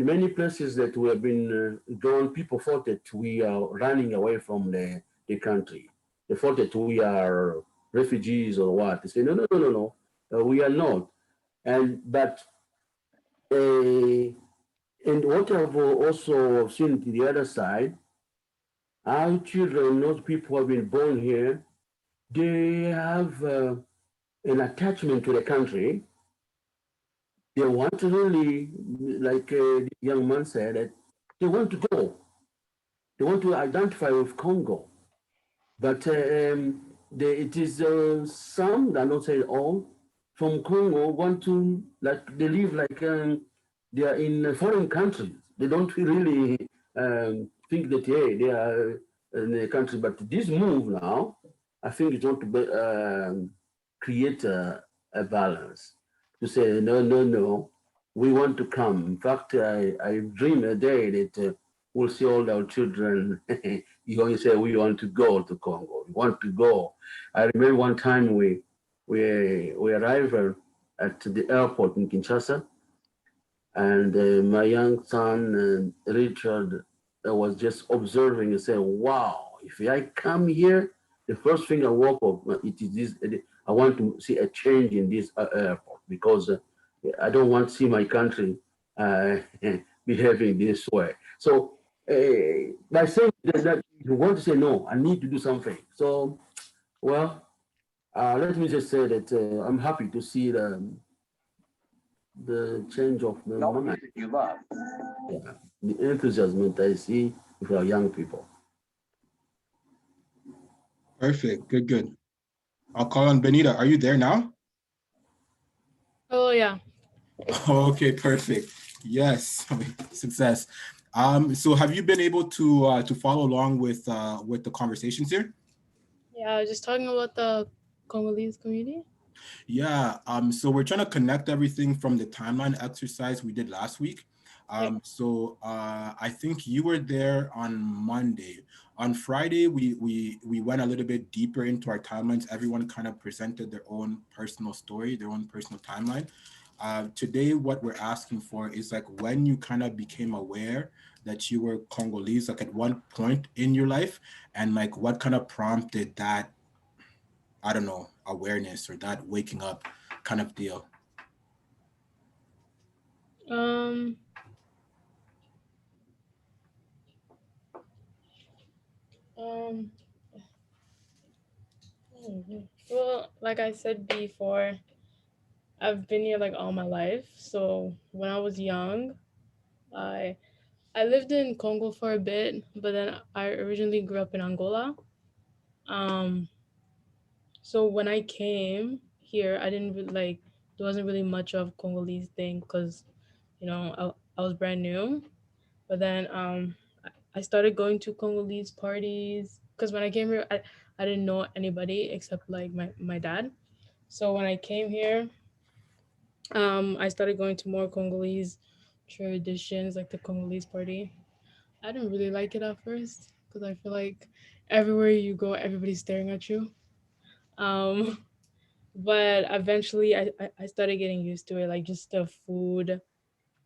many places that we have been gone, people thought that we are running away from the country. They thought that we are refugees or what. They say no, we are not, but. And what I've also seen to the other side, our children, those people who have been born here, they have an attachment to the country. They want to really, like the young man said, that they want to go. They want to identify with Congo. But it is some, I don't say all, from Congo want to, like, they live like they are in foreign countries. They don't really think that, hey, they are in the country. But this move now, I think it's going to create a balance to say, no, we want to come. In fact, I dream a day that we'll see all our children. You only say, we want to go to Congo. We want to go. I remember one time we arrived at the airport in Kinshasa. And my young son, Richard, was just observing and saying, wow, if I come here, the first thing I walk up, it is this, I want to see a change in this airport because I don't want to see my country behaving this way. So by saying that you want to say, no, I need to do something. So, well, let me just say that I'm happy to see the change of the mind. You love. Yeah, the enthusiasm that I see with our young people. Perfect. Good, good. I'll call on Benita. Are you there now? Oh, yeah. Okay, perfect. Yes, success. So have you been able to follow along with the conversations here? Yeah, I was just talking about the Congolese community. Yeah, so we're trying to connect everything from the timeline exercise we did last week. So I think you were there on Monday. On Friday, we went a little bit deeper into our timelines. Everyone kind of presented their own personal story, their own personal timeline. Today, what we're asking for is like when you kind of became aware that you were Congolese, like at one point in your life, and like what kind of prompted that, I don't know, awareness or that waking up kind of deal. Um, well, like I said before, I've been here like all my life. So when I was young, I I lived in Congo for a bit, but then I originally grew up in Angola. Um, so when I came here, I didn't really, like there wasn't really much of Congolese thing because I was brand new. But then I started going to Congolese parties because when I came here, I didn't know anybody except like my dad. So when I came here, I started going to more Congolese traditions, like the Congolese party. I didn't really like it at first because I feel like everywhere you go, everybody's staring at you. Um, but eventually, I started getting used to it, like just the food,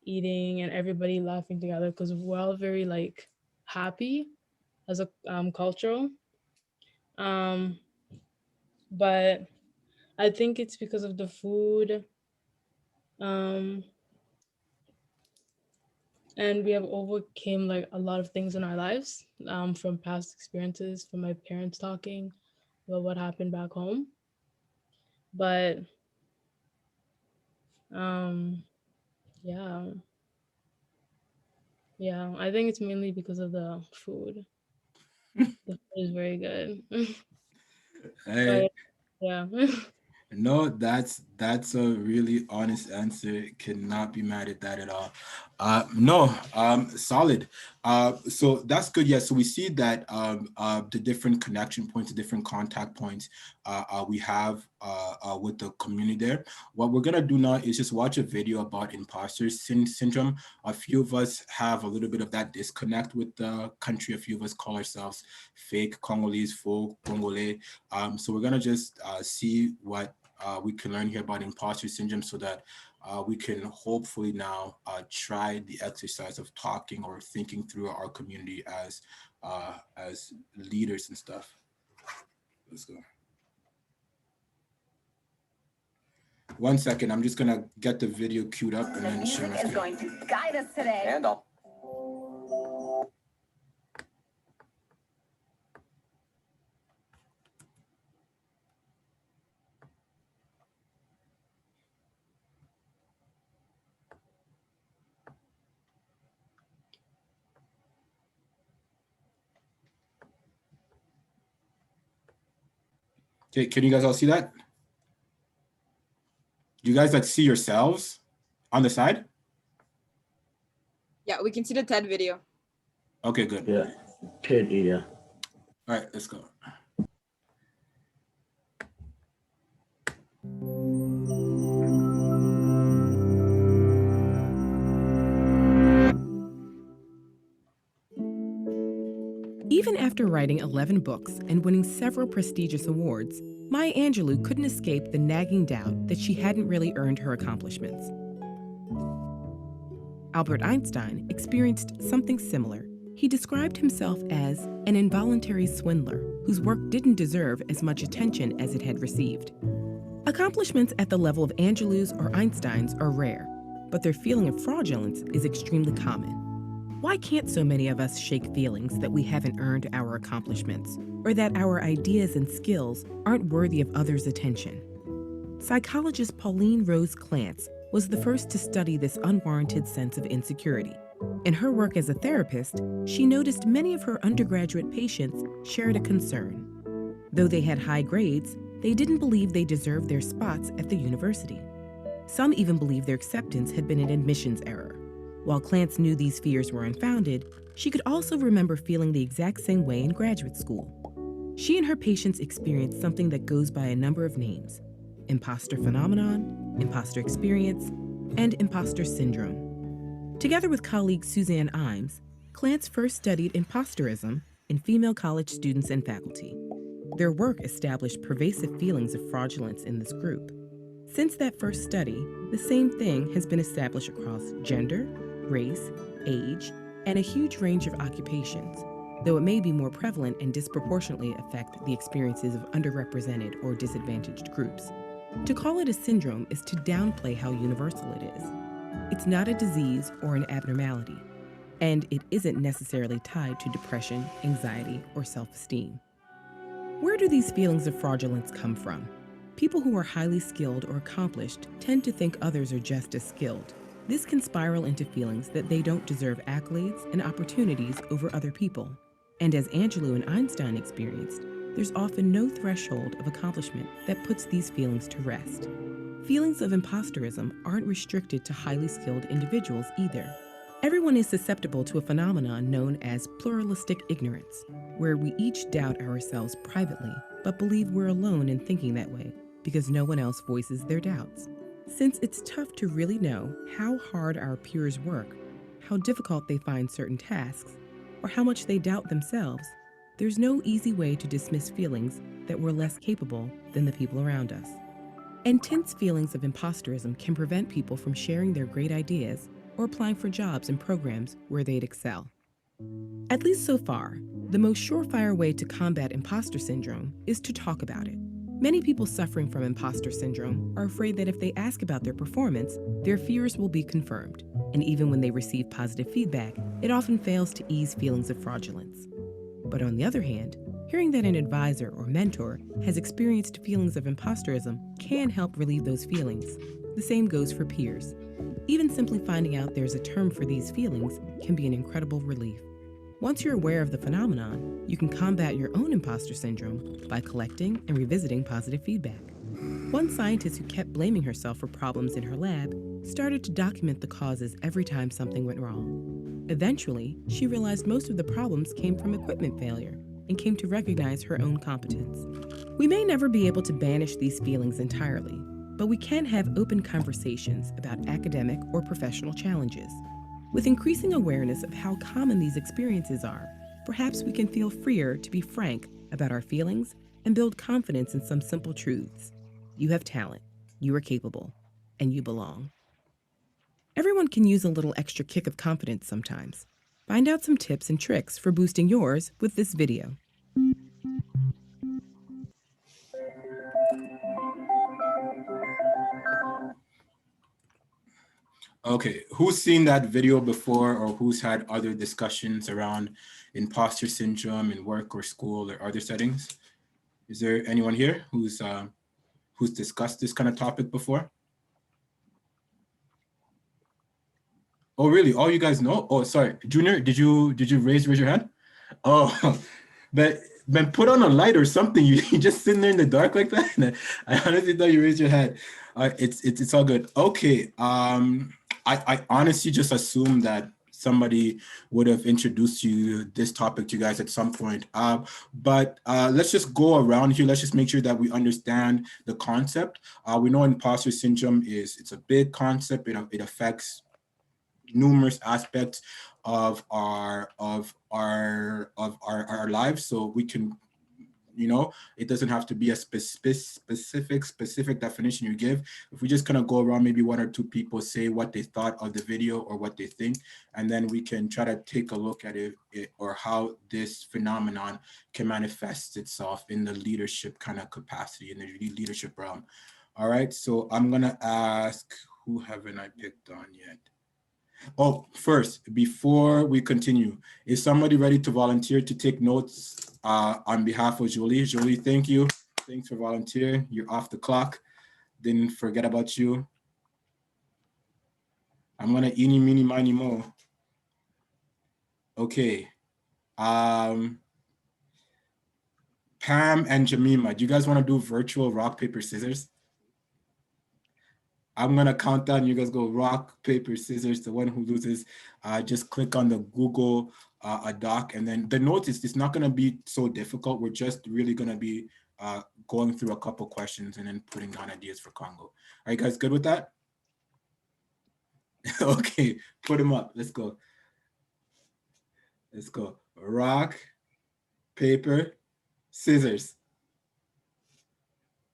eating, and everybody laughing together because we're all very like happy as a cultural. Um, but I think it's because of the food. Um, and we have overcame like a lot of things in our lives from past experiences, from my parents talking about what happened back home. But um, yeah, yeah, I think it's mainly because of the food. The food is very good. Hey, But yeah. no, that's a really honest answer. Cannot be mad at that at all. No, solid. So that's good. Yeah. So we see that the different connection points, the different contact points we have with the community there. What we're gonna do now is just watch a video about imposter syndrome. A few of us have a little bit of that disconnect with the country. A few of us call ourselves fake Congolese, faux Congolais. So we're gonna just see what we can learn here about imposter syndrome so that we can hopefully now try the exercise of talking or thinking through our community as leaders and stuff. Let's go. 1 second, I'm just gonna get the video queued up and then share my screen. Is going to guide us today. And I'll Okay, can you guys all see that? Do you guys like see yourselves on the side? Yeah, we can see the TED video. Okay, good. Yeah, TED, yeah. All right, let's go. Even after writing 11 books and winning several prestigious awards, Maya Angelou couldn't escape the nagging doubt that she hadn't really earned her accomplishments. Albert Einstein experienced something similar. He described himself as an involuntary swindler whose work didn't deserve as much attention as it had received. Accomplishments at the level of Angelou's or Einstein's are rare, but their feeling of fraudulence is extremely common. Why can't so many of us shake feelings that we haven't earned our accomplishments, or that our ideas and skills aren't worthy of others' attention? Psychologist Pauline Rose Clance was the first to study this unwarranted sense of insecurity. In her work as a therapist, she noticed many of her undergraduate patients shared a concern. Though they had high grades, they didn't believe they deserved their spots at the university. Some even believed their acceptance had been an admissions error. While Clance knew these fears were unfounded, she could also remember feeling the exact same way in graduate school. She and her patients experienced something that goes by a number of names: imposter phenomenon, imposter experience, and imposter syndrome. Together with colleague Suzanne Imes, Clance first studied imposterism in female college students and faculty. Their work established pervasive feelings of fraudulence in this group. Since that first study, the same thing has been established across gender, race, age, and a huge range of occupations, though it may be more prevalent and disproportionately affect the experiences of underrepresented or disadvantaged groups. To call it a syndrome is to downplay how universal it is. It's not a disease or an abnormality, and it isn't necessarily tied to depression, anxiety, or self-esteem. Where do these feelings of fraudulence come from? People who are highly skilled or accomplished tend to think others are just as skilled. This can spiral into feelings that they don't deserve accolades and opportunities over other people. And as Angelou and Einstein experienced, there's often no threshold of accomplishment that puts these feelings to rest. Feelings of imposterism aren't restricted to highly skilled individuals either. Everyone is susceptible to a phenomenon known as pluralistic ignorance, where we each doubt ourselves privately, but believe we're alone in thinking that way because no one else voices their doubts. Since it's tough to really know how hard our peers work, how difficult they find certain tasks, or how much they doubt themselves, there's no easy way to dismiss feelings that we're less capable than the people around us. Intense feelings of imposterism can prevent people from sharing their great ideas or applying for jobs and programs where they'd excel. At least so far, the most surefire way to combat imposter syndrome is to talk about it. Many people suffering from imposter syndrome are afraid that if they ask about their performance, their fears will be confirmed. And even when they receive positive feedback, it often fails to ease feelings of fraudulence. But on the other hand, hearing that an advisor or mentor has experienced feelings of imposterism can help relieve those feelings. The same goes for peers. Even simply finding out there's a term for these feelings can be an incredible relief. Once you're aware of the phenomenon, you can combat your own imposter syndrome by collecting and revisiting positive feedback. One scientist who kept blaming herself for problems in her lab started to document the causes every time something went wrong. Eventually, she realized most of the problems came from equipment failure and came to recognize her own competence. We may never be able to banish these feelings entirely, but we can have open conversations about academic or professional challenges. With increasing awareness of how common these experiences are, perhaps we can feel freer to be frank about our feelings and build confidence in some simple truths. You have talent, you are capable, and you belong. Everyone can use a little extra kick of confidence sometimes. Find out some tips and tricks for boosting yours with this video. Okay, who's seen that video before, or who's had other discussions around imposter syndrome in work or school or other settings? Is there anyone here who's discussed this kind of topic before? Oh, really? All you guys know? Oh, sorry, Junior, did you raise your hand? Oh, but put on a light or something. You just sitting there in the dark like that. I honestly thought you raised your hand. It's all good. Okay. I honestly just assumed that somebody would have introduced this topic to you guys at some point. But let's just go around here. Let's just make sure that we understand the concept. We know imposter syndrome it's a big concept. It affects numerous aspects of our lives. So we can You know, it doesn't have to be a specific definition you give. If we just kind of go around, maybe one or two people say what they thought of the video or what they think, and then we can try to take a look at it or how this phenomenon can manifest itself in the leadership kind of capacity, in the leadership realm. All right, so I'm gonna ask, who haven't I picked on yet? Oh, first, before we continue, is somebody ready to volunteer to take notes on behalf of Jolie? Jolie, thank you. Thanks for volunteering. You're off the clock. Didn't forget about you. I'm gonna eeny, meeny, miny, mo. Okay. Pam and Jemima, do you guys want to do virtual rock, paper, scissors? I'm gonna count down. You guys go rock, paper, scissors. The one who loses, just click on the Google a doc, and then the notes it's not gonna be so difficult. We're just really gonna be going through a couple questions and then putting down ideas for Congo. Are you guys good with that? Okay, put them up. Let's go. Let's go. Rock, paper, scissors.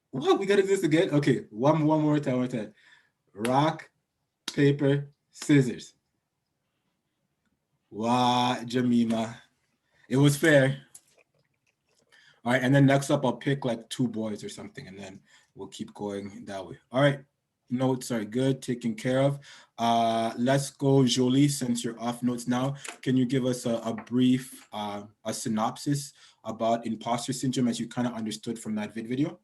What? We gotta do this again? Okay, one more time. Rock, paper, scissors. Wow, Jemima. It was fair. All right, and then next up, I'll pick like two boys or something, and then we'll keep going that way. All right, notes are good, taken care of. Let's go, Jolie, since you're off notes now. Can you give us a brief, a synopsis about imposter syndrome as you kind of understood from that video?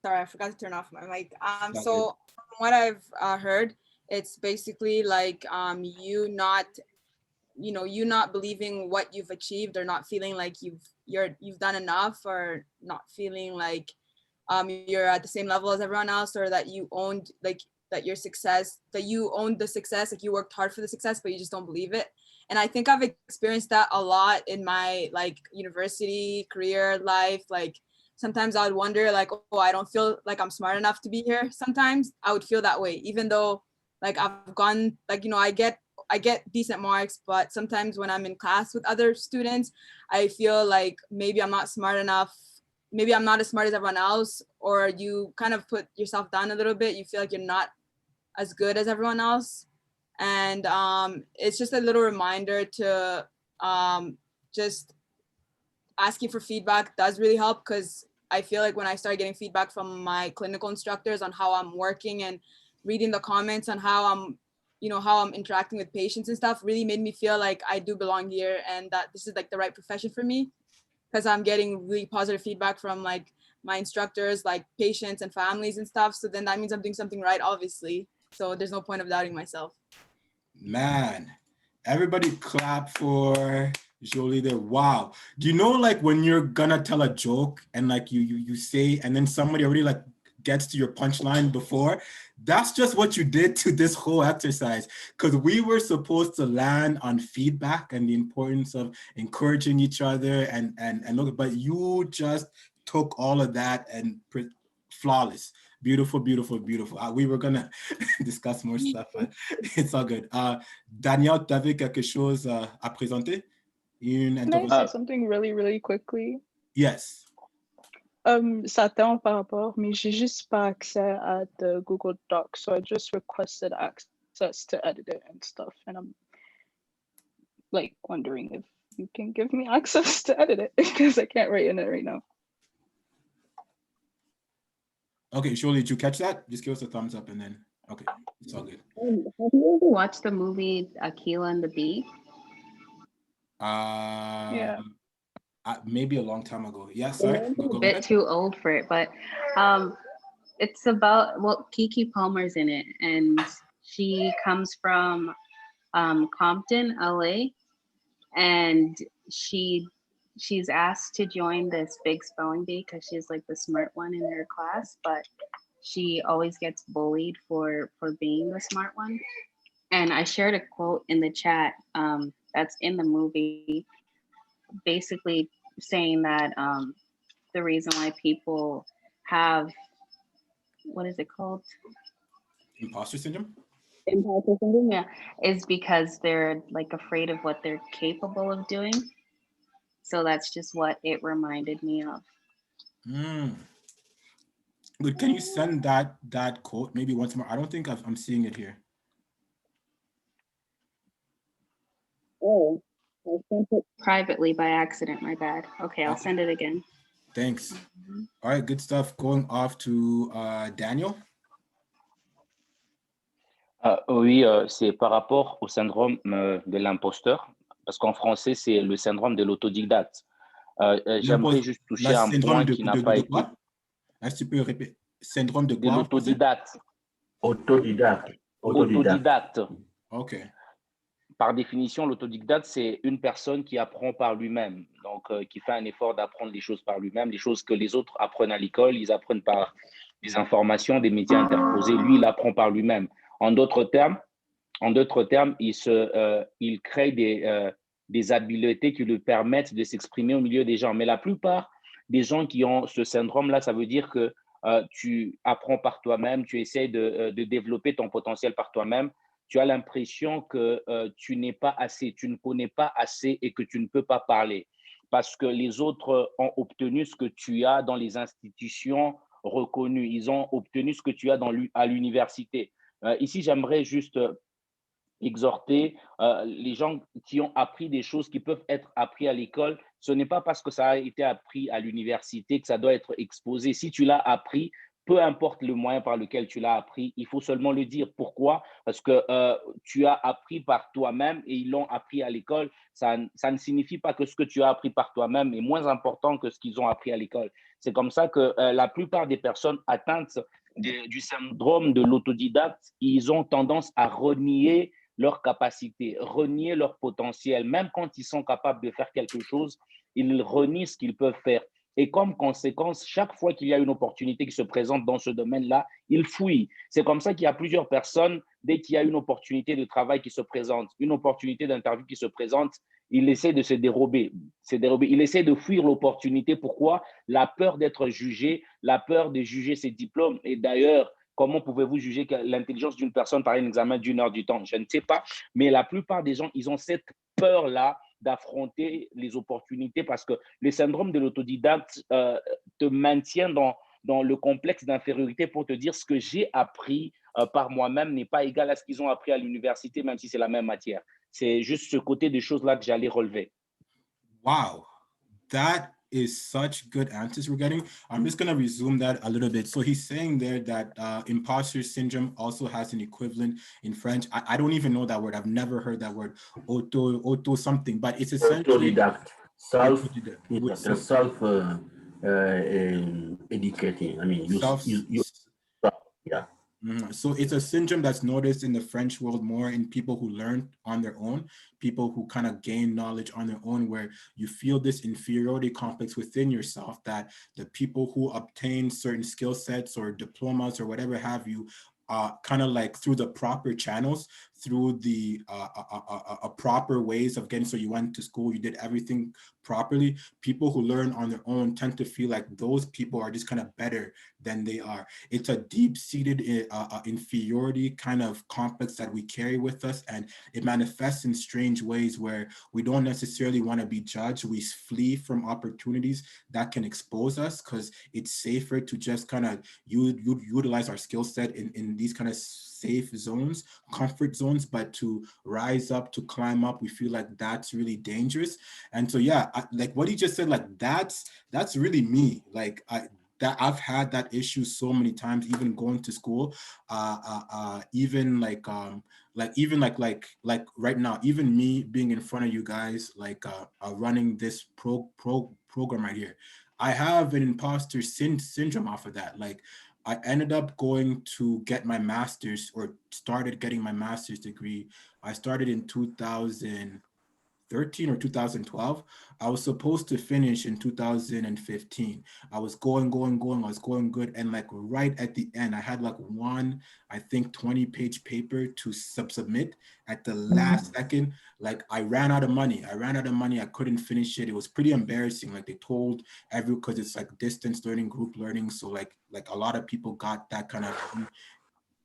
Sorry, I forgot to turn off my mic. So from what I've heard, it's basically like you not believing what you've achieved, or not feeling like you've done enough, or not feeling like you're at the same level as everyone else, or that you owned that your success, that you owned the success, like you worked hard for the success, but you just don't believe it. And I think I've experienced that a lot in my like university career life. Like sometimes I would wonder like, oh, I don't feel like I'm smart enough to be here. Sometimes I would feel that way, even though like I've gone, like, I get decent marks, but sometimes when I'm in class with other students, I feel like maybe I'm not smart enough. Maybe I'm not as smart as everyone else, or you kind of put yourself down a little bit. You feel like you're not as good as everyone else. And it's just a little reminder to just asking for feedback does really help, because I feel like when I started getting feedback from my clinical instructors on how I'm working, and reading the comments on how I'm interacting with patients and stuff, really made me feel like I do belong here, and that this is like the right profession for me, because I'm getting really positive feedback from like my instructors, like patients and families and stuff. So then that means I'm doing something right, obviously. So there's no point of doubting myself. Man, everybody clap for Jolie there. Wow. Do you know like when you're gonna tell a joke and like you say, and then somebody already like gets to your punchline before? That's just what you did to this whole exercise, because we were supposed to land on feedback and the importance of encouraging each other and look, but you just took all of that and flawless. Beautiful, beautiful, beautiful. We were gonna discuss more stuff, but it's all good. Daniel, tu avais quelque chose à présenter? Une Can I intervention? say something really, really quickly? Yes. Ça tend par rapport, mais j'ai juste pas accès à the Google Doc, so I just requested access to edit it and stuff, and I'm like wondering if you can give me access to edit it, because I can't write in it right now. Okay, Shirley, did you catch that? Just give us a thumbs up and then, okay, it's all good. Have you ever watched the movie Aquila and the Bee? Yeah. Maybe a long time ago. Yeah, I'm sorry. a bit too old for it, but it's about, well, Kiki Palmer's in it, and she comes from Compton, LA, and she's asked to join this big spelling bee because she's like the smart one in her class, but she always gets bullied for being the smart one. And I shared a quote in the chat that's in the movie, basically saying that the reason why people have, what is it called? Imposter syndrome? Imposter syndrome, yeah, is because they're like afraid of what they're capable of doing. So that's just what it reminded me of. But can you send that quote maybe once more? I don't think I'm seeing it here. Oh, I sent it privately by accident. My bad. Okay, I'll send it again. Thanks. All right, good stuff. Going off to Daniel. Oui, c'est par rapport au syndrome de l'imposteur, parce qu'en français, c'est le syndrome de l'autodidacte. J'aimerais juste toucher un point qui n'a pas été... Est-ce que tu peux répéter? Syndrome de De quoi? l'autodidacte. Autodidacte. Autodidacte. OK. Par définition, l'autodidacte, c'est une personne qui apprend par lui-même, donc qui fait un effort d'apprendre les choses par lui-même, les choses que les autres apprennent à l'école, ils apprennent par des informations, des médias interposés. Lui, il apprend par lui-même. En d'autres termes, il crée des habiletés qui lui permettent de s'exprimer au milieu des gens. Mais la plupart des gens qui ont ce syndrome-là, ça veut dire que tu apprends par toi-même, tu essaies de développer ton potentiel par toi-même. Tu as l'impression que tu n'es pas assez, tu ne connais pas assez et que tu ne peux pas parler parce que les autres ont obtenu ce que tu as dans les institutions reconnues. Ils ont obtenu ce que tu as à l'université. Ici, j'aimerais juste exhorter les gens qui ont appris des choses qui peuvent être apprises à l'école. Ce n'est pas parce que ça a été appris à l'université que ça doit être exposé. Si tu l'as appris, peu importe le moyen par lequel tu l'as appris, il faut seulement le dire. Pourquoi? Parce que tu as appris par toi-même et ils l'ont appris à l'école. Ça ne signifie pas que ce que tu as appris par toi-même est moins important que ce qu'ils ont appris à l'école. C'est comme ça que la plupart des personnes atteintes du syndrome de l'autodidacte, ils ont tendance à renier leurs capacités, renier leur potentiel. Même quand ils sont capables de faire quelque chose, ils renient ce qu'ils peuvent faire. Et comme conséquence, chaque fois qu'il y a une opportunité qui se présente dans ce domaine-là, ils fouillent. C'est comme ça qu'il y a plusieurs personnes, dès qu'il y a une opportunité de travail qui se présente, une opportunité d'interview qui se présente, il essaie de se dérober. Il essaie de fuir l'opportunité. Pourquoi? La peur d'être jugé, la peur de juger ses diplômes. Et d'ailleurs, comment pouvez-vous juger l'intelligence d'une personne par un examen d'1 heure du temps? Je ne sais pas. Mais la plupart des gens, ils ont cette peur-là d'affronter les opportunités parce que le syndrome de l'autodidacte te maintient dans le complexe d'infériorité pour te dire ce que j'ai appris par moi-même n'est pas égal à ce qu'ils ont appris à l'université, même si c'est la même matière. C'est juste ce côté des choses-là que j'allais relever. Wow, that is such good answers we're getting. I'm just going to resume that a little bit. So he's saying there that imposter syndrome also has an equivalent in French. I don't even know that word. I've never heard that word. Auto something, but it's essentially autodidact. Educating. I mean, yeah. So it's a syndrome that's noticed in the French world more in people who learn on their own, people who kind of gain knowledge on their own, where you feel this inferiority complex within yourself that the people who obtain certain skill sets or diplomas or whatever have you, kind of like through the proper channels, through the proper ways of getting, so you went to school, you did everything properly. People who learn on their own tend to feel like those people are just kind of better than they are. It's a deep-seated inferiority kind of complex that we carry with us, and it manifests in strange ways where we don't necessarily want to be judged. We flee from opportunities that can expose us because it's safer to just kind of utilize our skill set in these kind of safe zones, comfort zones, but to rise up, to climb up, we feel like that's really dangerous. And so, yeah, like what he just said, like that's really me. Like I've had that issue so many times, even going to school, even like right now, even me being in front of you guys, like running this program right here, I have an imposter syndrome off of that. Like I ended up going to get my master's, or started getting my master's degree. I started in 2013 or 2012. I was supposed to finish in 2015. I was going, I was going good. And like right at the end, I had like one, I think 20-page paper to submit at the last second. Like I ran out of money. I couldn't finish it. It was pretty embarrassing. Like they told because it's like distance learning, group learning. So like a lot of people got that kind of thing.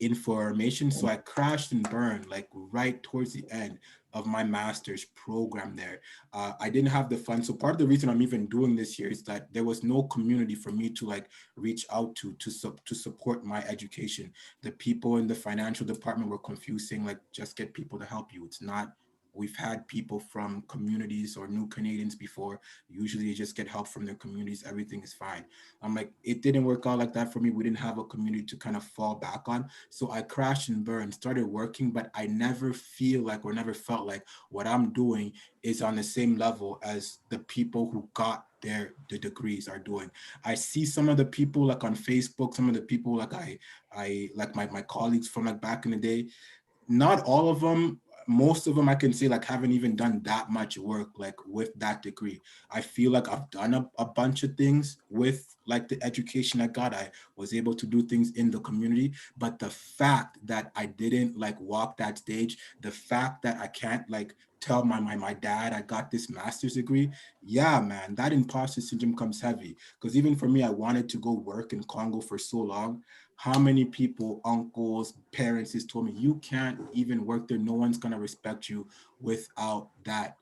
information. So I crashed and burned like right towards the end of my master's program there. I didn't have the funds. So part of the reason I'm even doing this here is that there was no community for me to like reach out to support my education. The people in the financial department were confused, saying like, just get people to help you. It's not, we've had people from communities or new Canadians before. Usually they just get help from their communities. Everything is fine. I'm like, it didn't work out like that for me. We didn't have a community to kind of fall back on. So I crashed and burned, started working, but I never feel like or never felt like what I'm doing is on the same level as the people who got the degrees are doing. I see some of the people like on Facebook, some of the people like I like my colleagues from like back in the day, not all of them, most of them I can say like haven't even done that much work like with that degree. I feel like I've done a bunch of things with like the education I got. I was able to do things in the community, but the fact that I didn't like walk that stage, the fact that I can't like tell my dad I got this master's degree, yeah, man, that imposter syndrome comes heavy. Because even for me, I wanted to go work in Congo for so long. How many people, uncles, parents, has told me you can't even work there. No one's gonna respect you without that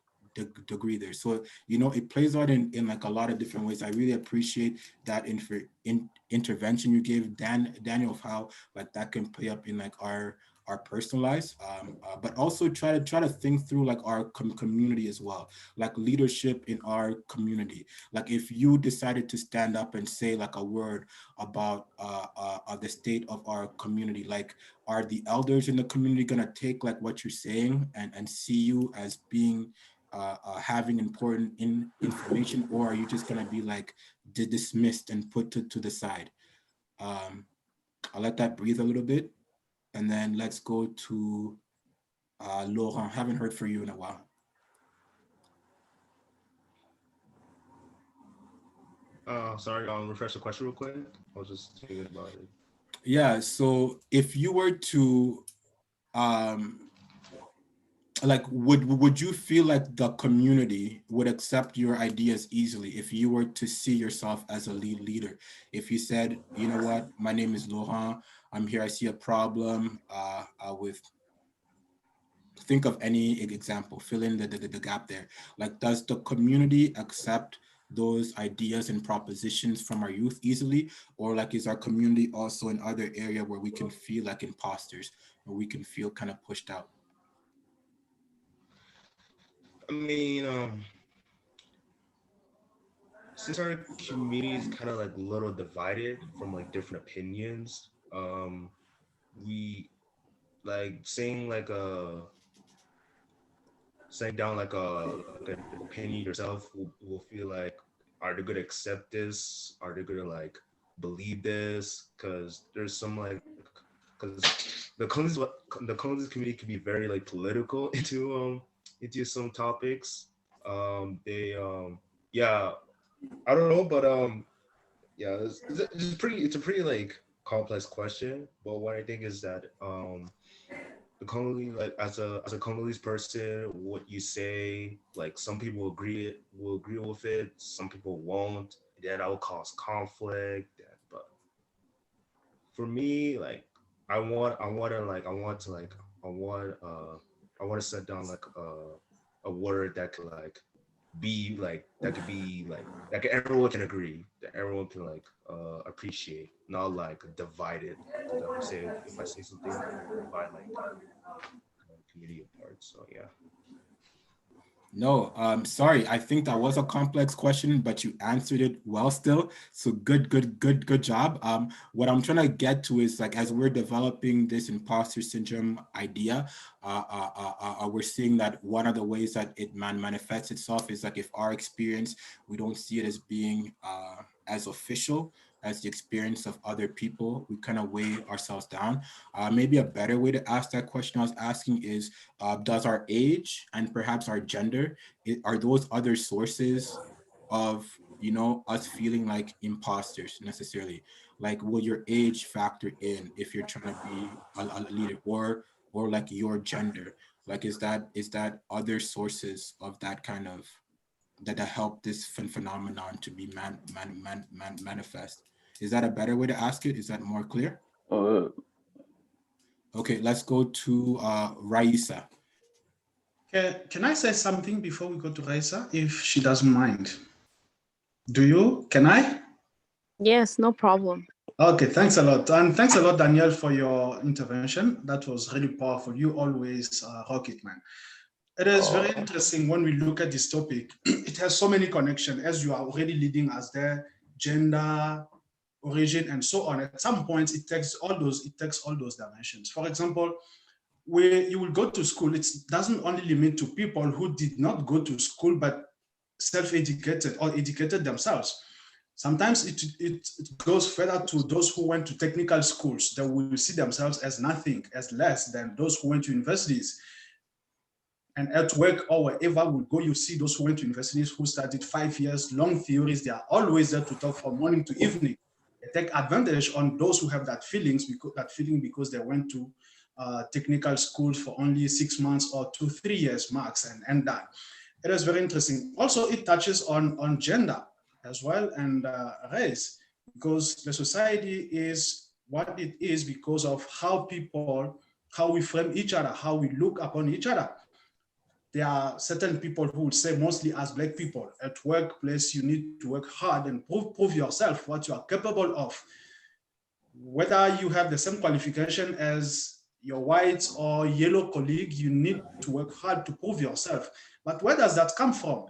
degree there. So you know, it plays out in like a lot of different ways. I really appreciate that intervention you gave Daniel, of how like that can play up in like our personal lives, but also try to think through like our community as well, like leadership in our community. Like if you decided to stand up and say like a word about the state of our community, like are the elders in the community gonna take like what you're saying and see you as being having important information, or are you just gonna be like dismissed and put to the side? I'll let that breathe a little bit, and then let's go to Laurent. Haven't heard from you in a while. Sorry, refresh the question real quick. I was just thinking about it. Yeah, so if you were to like would you feel like the community would accept your ideas easily if you were to see yourself as a leader? If you said, you know what, my name is Laurent, I'm here, I see a problem with, think of any example, fill in the gap there. Like, does the community accept those ideas and propositions from our youth easily? Or like, is our community also in other area where we can feel like imposters, or we can feel kind of pushed out? I mean, since our community is kind of like a little divided from like different opinions, we like saying down like an opinion yourself will feel like, are they gonna accept this? Are they gonna like believe this? Because there's some like, because the Congolese community can be very like political into some topics. They yeah, I don't know, but yeah, it's a pretty like complex question. But what I think is that the Congolese, like as a Congolese person, what you say, like some people will agree with it, some people won't. Then that will cause conflict. But for me, like I want I want to set down like a word that could like be like that could be like everyone can agree, that everyone can like appreciate, not like divided. Because if I say something, it will divide like community apart. So yeah. No, sorry. I think that was a complex question, but you answered it well still. So good job. What I'm trying to get to is like, as we're developing this imposter syndrome idea, we're seeing that one of the ways that it manifests itself is like, if our experience, we don't see it as being as official as the experience of other people, we kind of weigh ourselves down. Maybe a better way to ask that question I was asking is, does our age and perhaps our gender, are those other sources of, you know, us feeling like imposters necessarily? Like, will your age factor in if you're trying to be a leader, or like your gender? Like, is that other sources of that kind of that help this phenomenon to be manifest? Is that a better way to ask it? Is that more clear? Uh, Okay, let's go to Raisa. Can I say something before we go to Raisa, if she doesn't mind? Do you? Can I? Yes, no problem. Okay, thanks a lot. And thanks a lot, Danielle, for your intervention. That was really powerful. You always rock it, man. It is very interesting when we look at this topic. It has so many connections, as you are already leading us there, gender, origin, and so on. At some points, it takes all those dimensions. For example, where you will go to school, it doesn't only limit to people who did not go to school but self-educated or educated themselves. Sometimes it goes further to those who went to technical schools that will see themselves as nothing, as less than those who went to universities. And at work or wherever we go, you see those who went to universities who studied 5 years, long theories. They are always there to talk from morning to evening. They take advantage on those who have that feeling because they went to technical schools for only 6 months or 2, 3 years max and done. It is very interesting. Also, it touches on gender as well and race, because the society is what it is because of how we frame each other, how we look upon each other. There are certain people who would say, mostly as Black people, at workplace, you need to work hard and prove yourself what you are capable of. Whether you have the same qualification as your white or yellow colleague, you need to work hard to prove yourself. But where does that come from?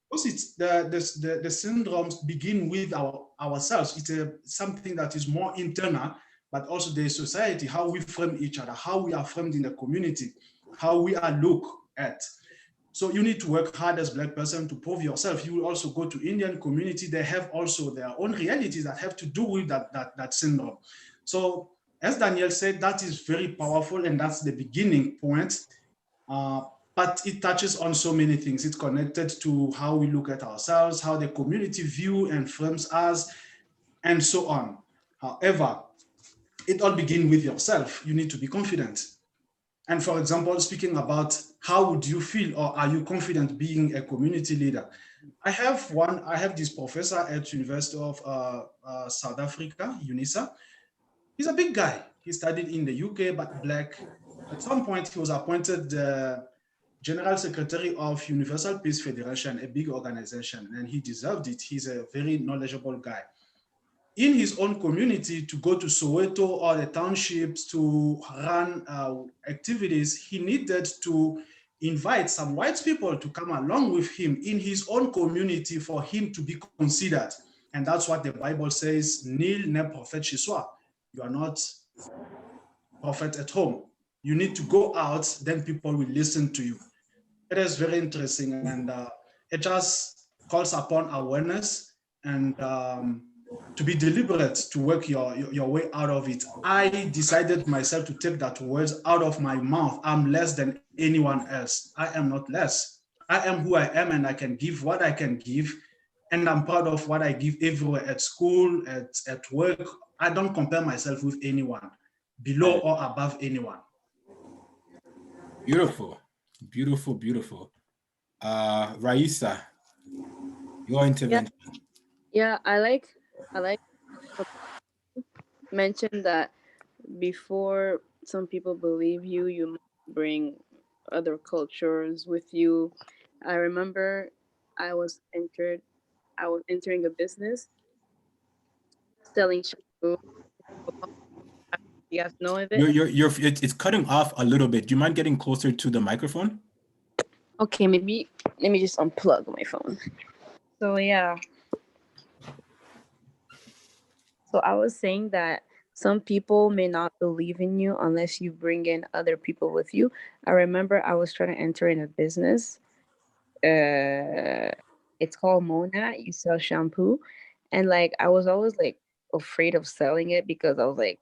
Because it's the syndromes begin with ourselves. It's something that is more internal, but also the society, how we frame each other, how we are framed in the community, how we are looked at. So you need to work hard as Black person to prove yourself. You will also go to Indian community. They have also their own realities that have to do with that syndrome. So as Danielle said, that is very powerful and that's the beginning point. But it touches on so many things. It's connected to how we look at ourselves, how the community view and frames us, and so on. However, it all begins with yourself. You need to be confident. And for example, speaking about how would you feel or are you confident being a community leader? I have this professor at University of South Africa, UNISA. He's a big guy. He studied in the UK, but Black. At some point, he was appointed the General Secretary of Universal Peace Federation, a big organization, and he deserved it. He's a very knowledgeable guy. In his own community, to go to Soweto or the townships to run activities, he needed to invite some white people to come along with him in his own community for him to be considered. And that's what the Bible says, nil ne prophet chez soi. You are not prophet at home. You need to go out, then people will listen to you. It is very interesting and it just calls upon awareness and to be deliberate to work your way out of it. I decided myself to take that words out of my mouth. I'm less than anyone else. I am not less. I am who I am and I can give what I can give. And I'm proud of what I give everywhere at school, at work. I don't compare myself with anyone, below or above anyone. Beautiful, beautiful, beautiful. Raisa, your intervention. Yeah, I like mentioned that before some people believe you, you might bring other cultures with you. I remember I was entering a business selling shampoo. You guys know of it? It's cutting off a little bit. Do you mind getting closer to the microphone? Okay, maybe let me just unplug my phone. So yeah. So I was saying that some people may not believe in you unless you bring in other people with you. I remember I was trying to enter in a business. It's called Mona. You sell shampoo. And like I was always like afraid of selling it because I was like,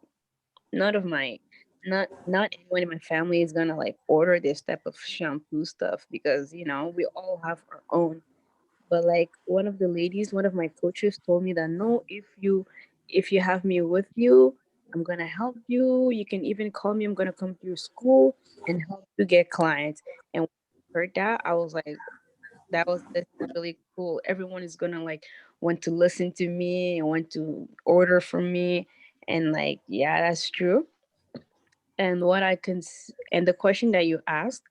none of my not anyone in my family is gonna like order this type of shampoo stuff because we all have our own. But like one of my coaches told me that no, if you have me with you, I'm gonna help you. You can even call me. I'm gonna come to your school and help you get clients. And when I heard that, I was like, that's really cool. Everyone is gonna like want to listen to me and want to order from me. And like, yeah, that's true. And what I can, and the question that you asked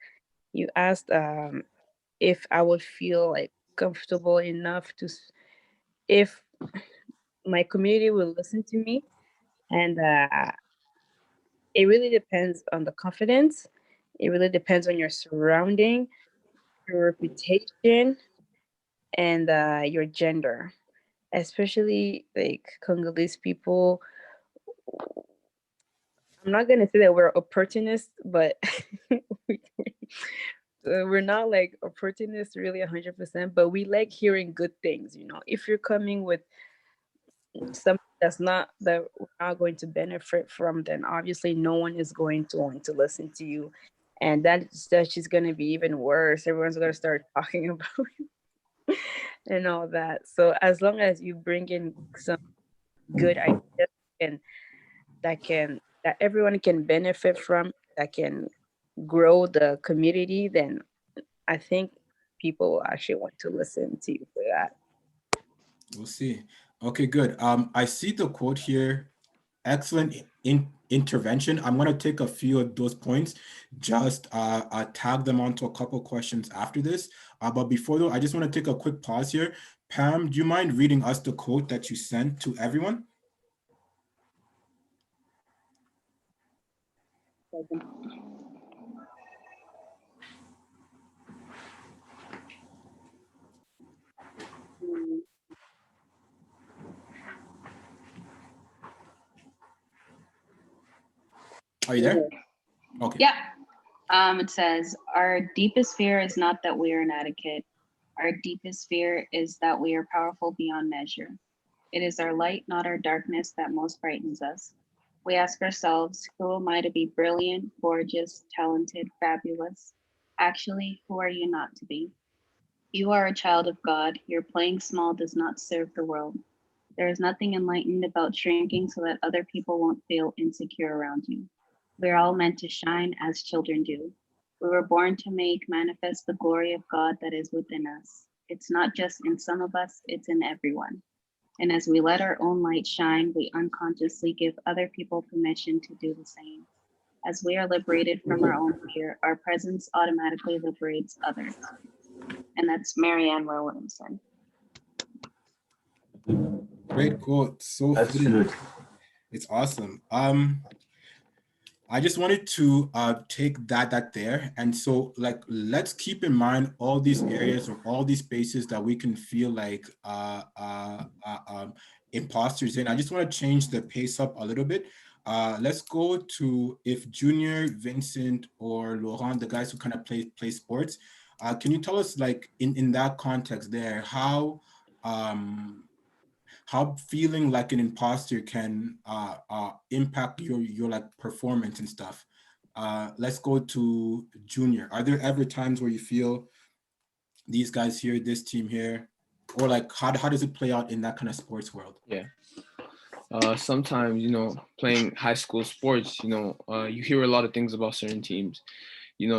if I would feel like comfortable enough to, if my community will listen to me. And it really depends on the confidence. It really depends on your surrounding, your reputation, and your gender. Especially like Congolese people, I'm not gonna say that we're opportunists, but we're not like opportunists really 100%. But we like hearing good things. You know, if you're coming with something that we're not going to benefit from, then obviously no one is going to want to listen to you, and that's just going to be even worse. Everyone's going to start talking about you and all that. So as long as you bring in some good ideas and that everyone can benefit from, that can grow the community, then I think people will actually want to listen to you for that. We'll see. Okay, good. I see the quote here. Excellent intervention. I'm going to take a few of those points, just tag them onto a couple questions after this. But before though, I just want to take a quick pause here. Pam, do you mind reading us the quote that you sent to everyone? Are you there? Okay. Yeah. It says, our deepest fear is not that we are inadequate. Our deepest fear is that we are powerful beyond measure. It is our light, not our darkness, that most frightens us. We ask ourselves, who am I to be brilliant, gorgeous, talented, fabulous? Actually, who are you not to be? You are a child of God. Your playing small does not serve the world. There is nothing enlightened about shrinking so that other people won't feel insecure around you. We're all meant to shine as children do. We were born to make manifest the glory of God that is within us. It's not just in some of us, it's in everyone. And as we let our own light shine, we unconsciously give other people permission to do the same. As we are liberated from our own fear, our presence automatically liberates others. And that's Marianne Williamson. Great quote. So Absolutely. it's awesome. I just wanted to take that there. And so like, let's keep in mind all these areas or all these spaces that we can feel like imposters in. I just want to change the pace up a little bit. Let's go to if Junior, Vincent, or Laurent, the guys who kind of play sports, can you tell us like in that context there, how feeling like an imposter can impact your like performance and stuff. Let's go to Junior. Are there ever times where you feel these guys here, this team here, or like how does it play out in that kind of sports world? Yeah. Sometimes, playing high school sports, you hear a lot of things about certain teams.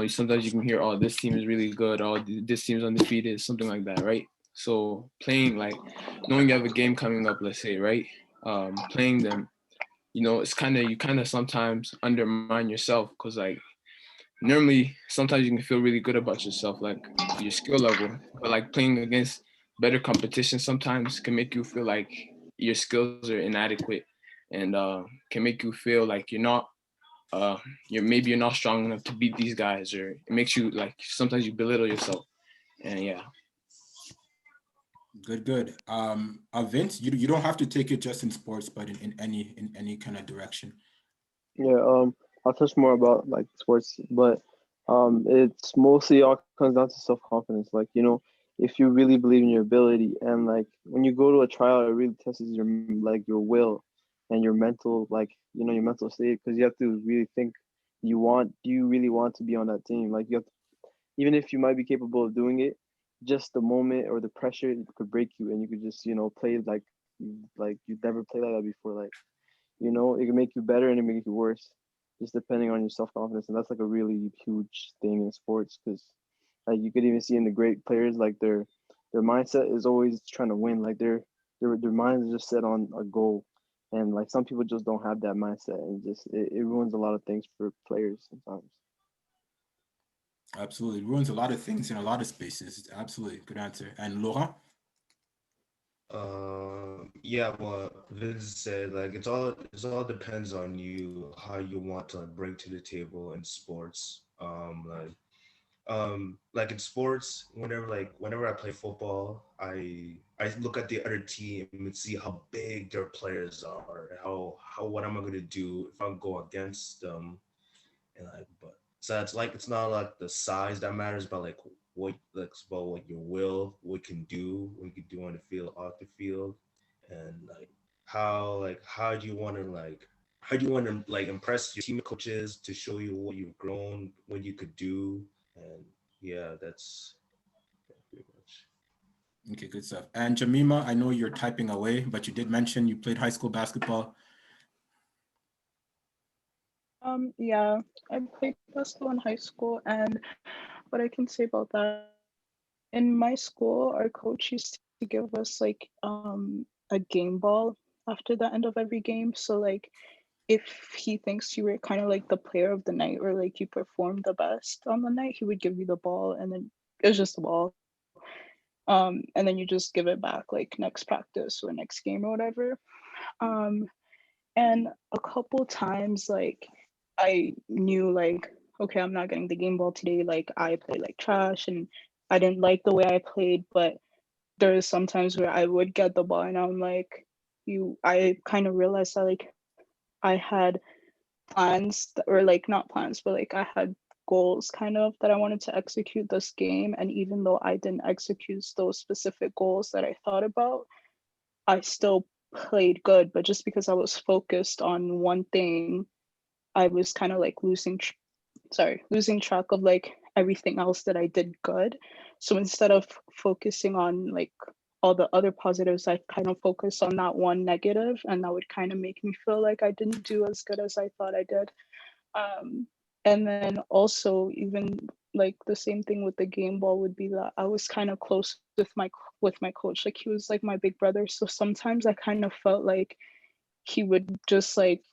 Sometimes you can hear, oh, this team is really good, oh, this team's undefeated, something like that, right? So playing, like, knowing you have a game coming up, let's say, right? Playing them, it's you kind of sometimes undermine yourself because, like, normally sometimes you can feel really good about yourself, like your skill level, but like playing against better competition sometimes can make you feel like your skills are inadequate and can make you feel like you're not strong enough to beat these guys, or it makes you like sometimes you belittle yourself. And yeah. Good. Vince, you don't have to take it just in sports, but in any kind of direction. Yeah, I'll touch more about like sports, but it's mostly all comes down to self-confidence. Like, if you really believe in your ability, and like when you go to a trial, it really tests your will and your mental, like, your mental state, because you have to really think, do you really want to be on that team? Like, you have to, even if you might be capable of doing it, just the moment or the pressure could break you, and you could just, play like you've never played like that before. Like, it can make you better and it make you worse, just depending on your self-confidence. And that's like a really huge thing in sports, because like you could even see in the great players, like their mindset is always trying to win. Like their mind is just set on a goal. And like some people just don't have that mindset, and just it ruins a lot of things for players sometimes. Absolutely. It ruins a lot of things in a lot of spaces. Absolutely. Good answer. And Laurent? Yeah, what Vince said, like it all depends on you how you want to like bring to the table in sports. Like in sports, whenever I play football, I look at the other team and see how big their players are, and how what am I gonna do if I go against them, and like but so it's not like the size that matters, but it's about what your will, what you can do on the field, off the field, and how do you want to impress your team coaches to show you what you've grown, what you could do, and yeah, that's pretty much. Okay, good stuff. And Jamima, I know you're typing away, but you did mention you played high school basketball. Yeah, I played basketball in high school, and what I can say about that, in my school, our coach used to give us like a game ball after the end of every game. So like if he thinks you were kind of like the player of the night or like you performed the best on the night, he would give you the ball and then it was just a ball. And then you just give it back like next practice or next game or whatever. Um, and a couple times like I knew like, okay, I'm not getting the game ball today. Like I played like trash and I didn't like the way I played, but there is sometimes where I would get the ball and I'm like, I kind of realized that like I had plans or like not plans, but like I had goals kind of that I wanted to execute this game. And even though I didn't execute those specific goals that I thought about, I still played good. But just because I was focused on one thing, I was kind of like losing track of like everything else that I did good. So instead of focusing on like all the other positives, I kind of focused on that one negative, and that would kind of make me feel like I didn't do as good as I thought I did. And then also even like the same thing with the game ball would be that I was kind of close with my coach. Like he was like my big brother. So sometimes I kind of felt like he would just like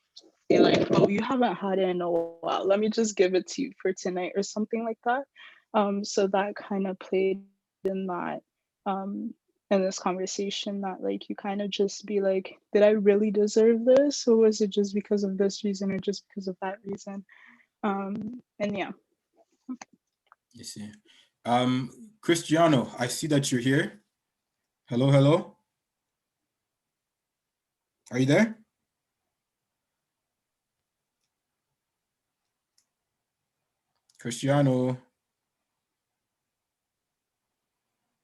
be like, oh, you haven't had it in a while. Let me just give it to you for tonight or something like that. So that kind of played in that in this conversation that like you kind of just be like, did I really deserve this? Or was it just because of this reason or just because of that reason? And yeah. You see. Cristiano, I see that you're here. Hello, hello. Are you there? Cristiano.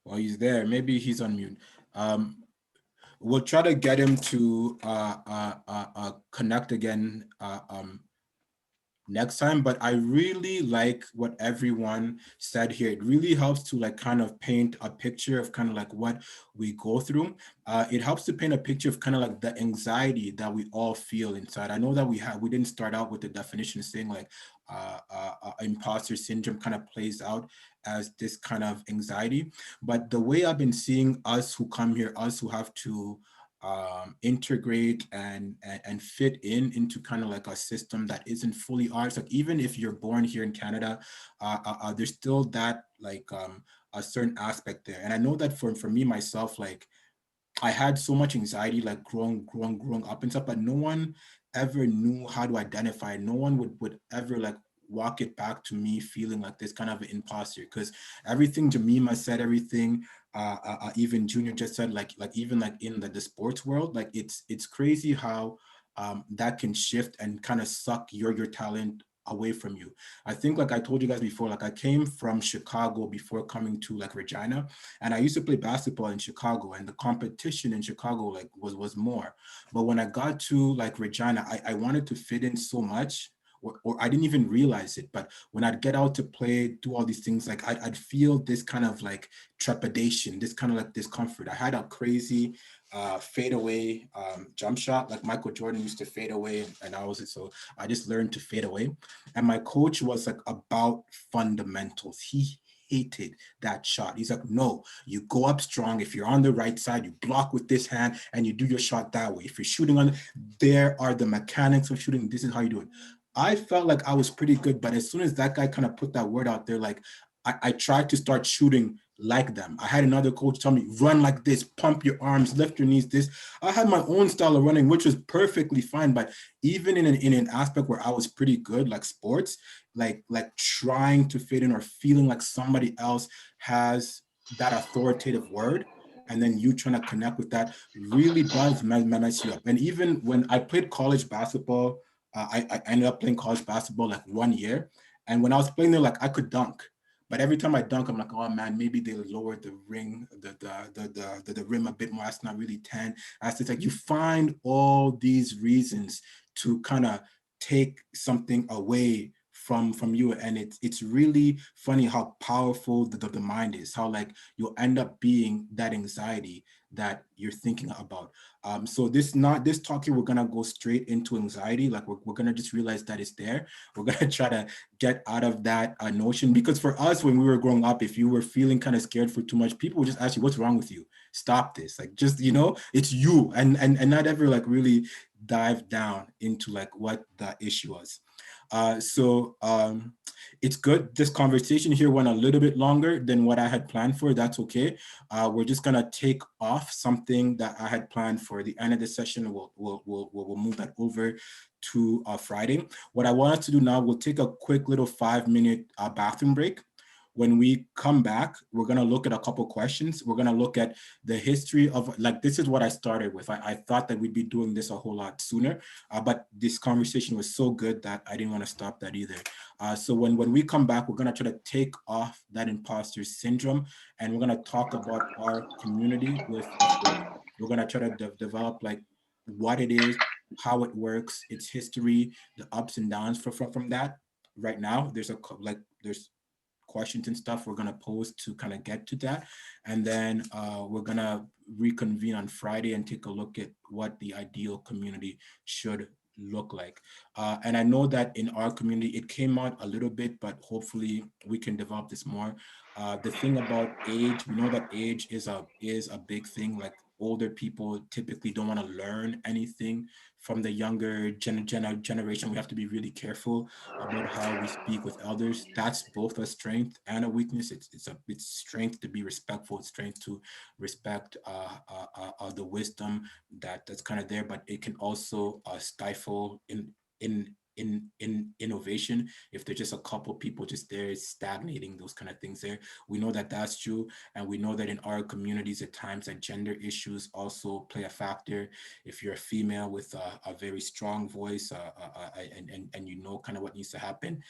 Well, he's there. Maybe he's on mute. We'll try to get him to connect again next time, but I really like what everyone said here. It really helps to like kind of paint a picture of kind of like what we go through. It helps to paint a picture of kind of like the anxiety that we all feel inside. I know that we didn't start out with the definition saying like imposter syndrome kind of plays out as this kind of anxiety, but the way I've been seeing us who come here, us who have to integrate and fit into kind of like a system that isn't fully ours. Like even if you're born here in Canada, there's still that like a certain aspect there. And I know that for me myself, like I had so much anxiety like growing up and stuff, but no one ever knew how to identify it. No one would ever like walk it back to me feeling like this kind of an imposter, because everything Jamima said, everything even Junior just said, like even like in the sports world, like it's crazy how that can shift and kind of suck your talent away from you. I think like I told you guys before, like I came from Chicago before coming to like Regina, and I used to play basketball in Chicago, and the competition in Chicago like was more. But when I got to like Regina, I wanted to fit in so much, or I didn't even realize it. But when I'd get out to play, do all these things, like I'd feel this kind of like trepidation, this kind of like discomfort. I had a crazy fadeaway jump shot, like Michael Jordan used to fade away, and so I just learned to fade away. And my coach was like about fundamentals. He hated that shot. He's like, no, you go up strong. If you're on the right side, you block with this hand and you do your shot that way. If you're shooting on, there are the mechanics of shooting. This is how you do it. I felt like I was pretty good, but as soon as that guy kind of put that word out there, like I tried to start shooting like them. I had another coach tell me, run like this, pump your arms, lift your knees, this. I had my own style of running, which was perfectly fine. But even in an aspect where I was pretty good, like sports, like trying to fit in or feeling like somebody else has that authoritative word, and then you trying to connect with that really does mess you up. And even when I played college basketball, I ended up playing college basketball like 1 year. And when I was playing there, like I could dunk. But every time I dunk, I'm like, oh man, maybe they lowered the ring, the rim a bit more. That's not really 10. It's like you find all these reasons to kind of take something away from you. And it's really funny how powerful the mind is, how like you'll end up being that anxiety that you're thinking about. So this talk here, we're gonna go straight into anxiety. Like we're gonna just realize that it's there. We're gonna try to get out of that notion, because for us, when we were growing up, if you were feeling kind of scared for too much, people would just ask you, what's wrong with you? Stop this. Like, just, it's you, and not ever like really dive down into like what the issue was. So it's good. This conversation here went a little bit longer than what I had planned for. That's okay. We're just gonna take off something that I had planned for the end of the session. We'll move that over to Friday. What I want us to do now, we'll take a quick little 5-minute bathroom break. When we come back, we're going to look at a couple questions. We're going to look at the history of, like, this is what I started with. I thought that we'd be doing this a whole lot sooner, but this conversation was so good that I didn't want to stop that either. So when we come back, we're going to try to take off that imposter syndrome, and we're going to talk about our community with authority. We're going to try to develop like what it is, how it works, its history, the ups and downs from that. Right now, there's questions and stuff we're going to pose to kind of get to that. And then we're going to reconvene on Friday and take a look at what the ideal community should look like. And I know that in our community, it came out a little bit, but hopefully we can develop this more. The thing about age, we know that age is a big thing. Like, older people typically don't want to learn anything from the younger generation. We have to be really careful about how we speak with elders. That's both a strength and a weakness. It's strength to be respectful. It's strength to respect the wisdom that's kind of there, but it can also stifle in innovation if there's just a couple people just there stagnating, those kind of things there. We know that that's true, and we know that in our communities at times that gender issues also play a factor. If you're a female with a very strong voice, and you know kind of what needs to happen,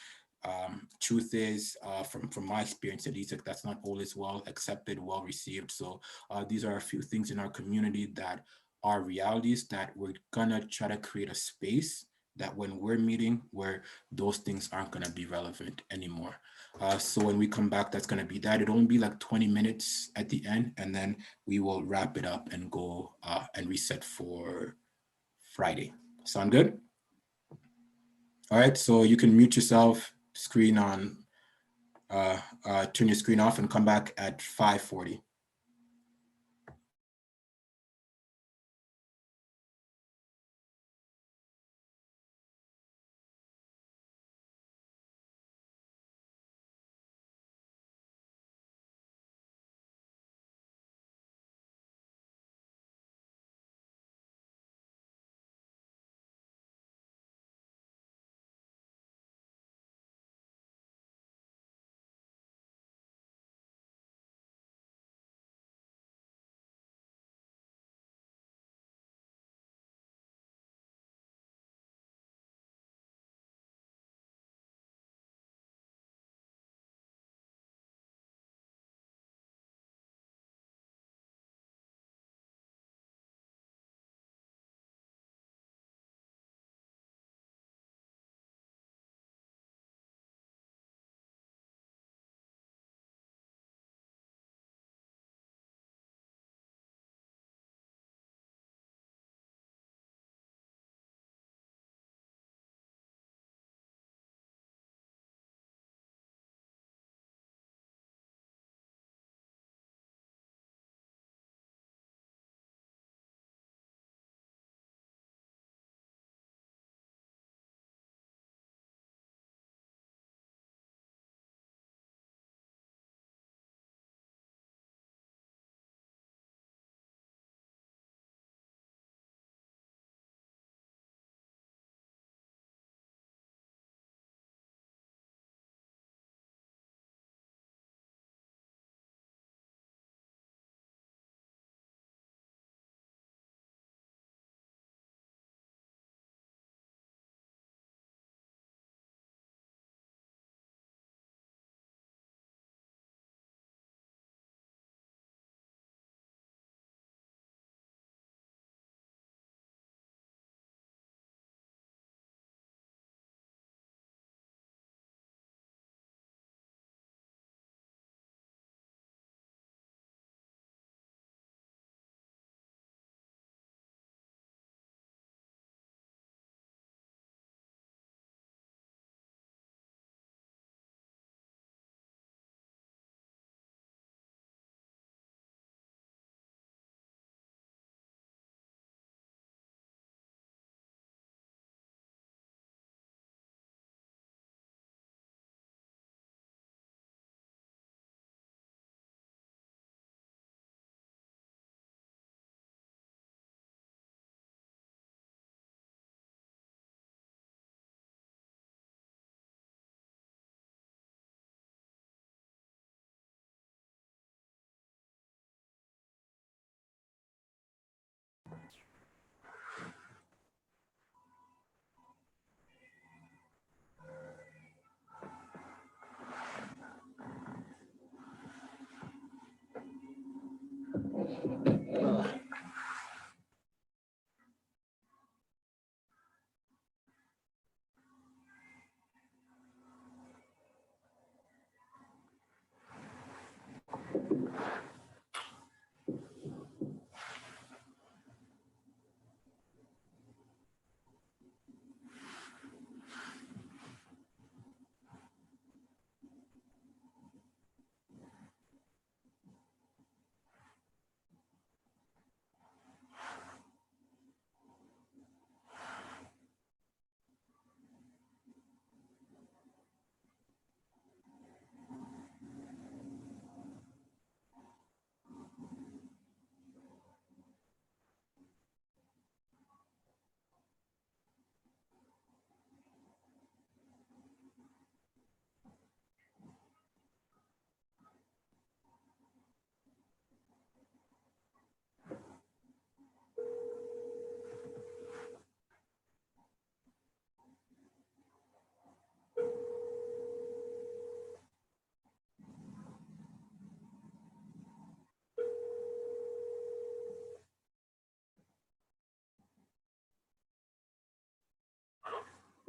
truth is, from my experience at least, like, that's not always well accepted, well received. So these are a few things in our community that are realities that we're gonna try to create a space that when we're meeting, where those things aren't gonna be relevant anymore. So when we come back, that's gonna be that. It'll only be like 20 minutes at the end, and then we will wrap it up and go and reset for Friday. Sound good? All right, so you can mute yourself, screen on, turn your screen off and come back at 5:40.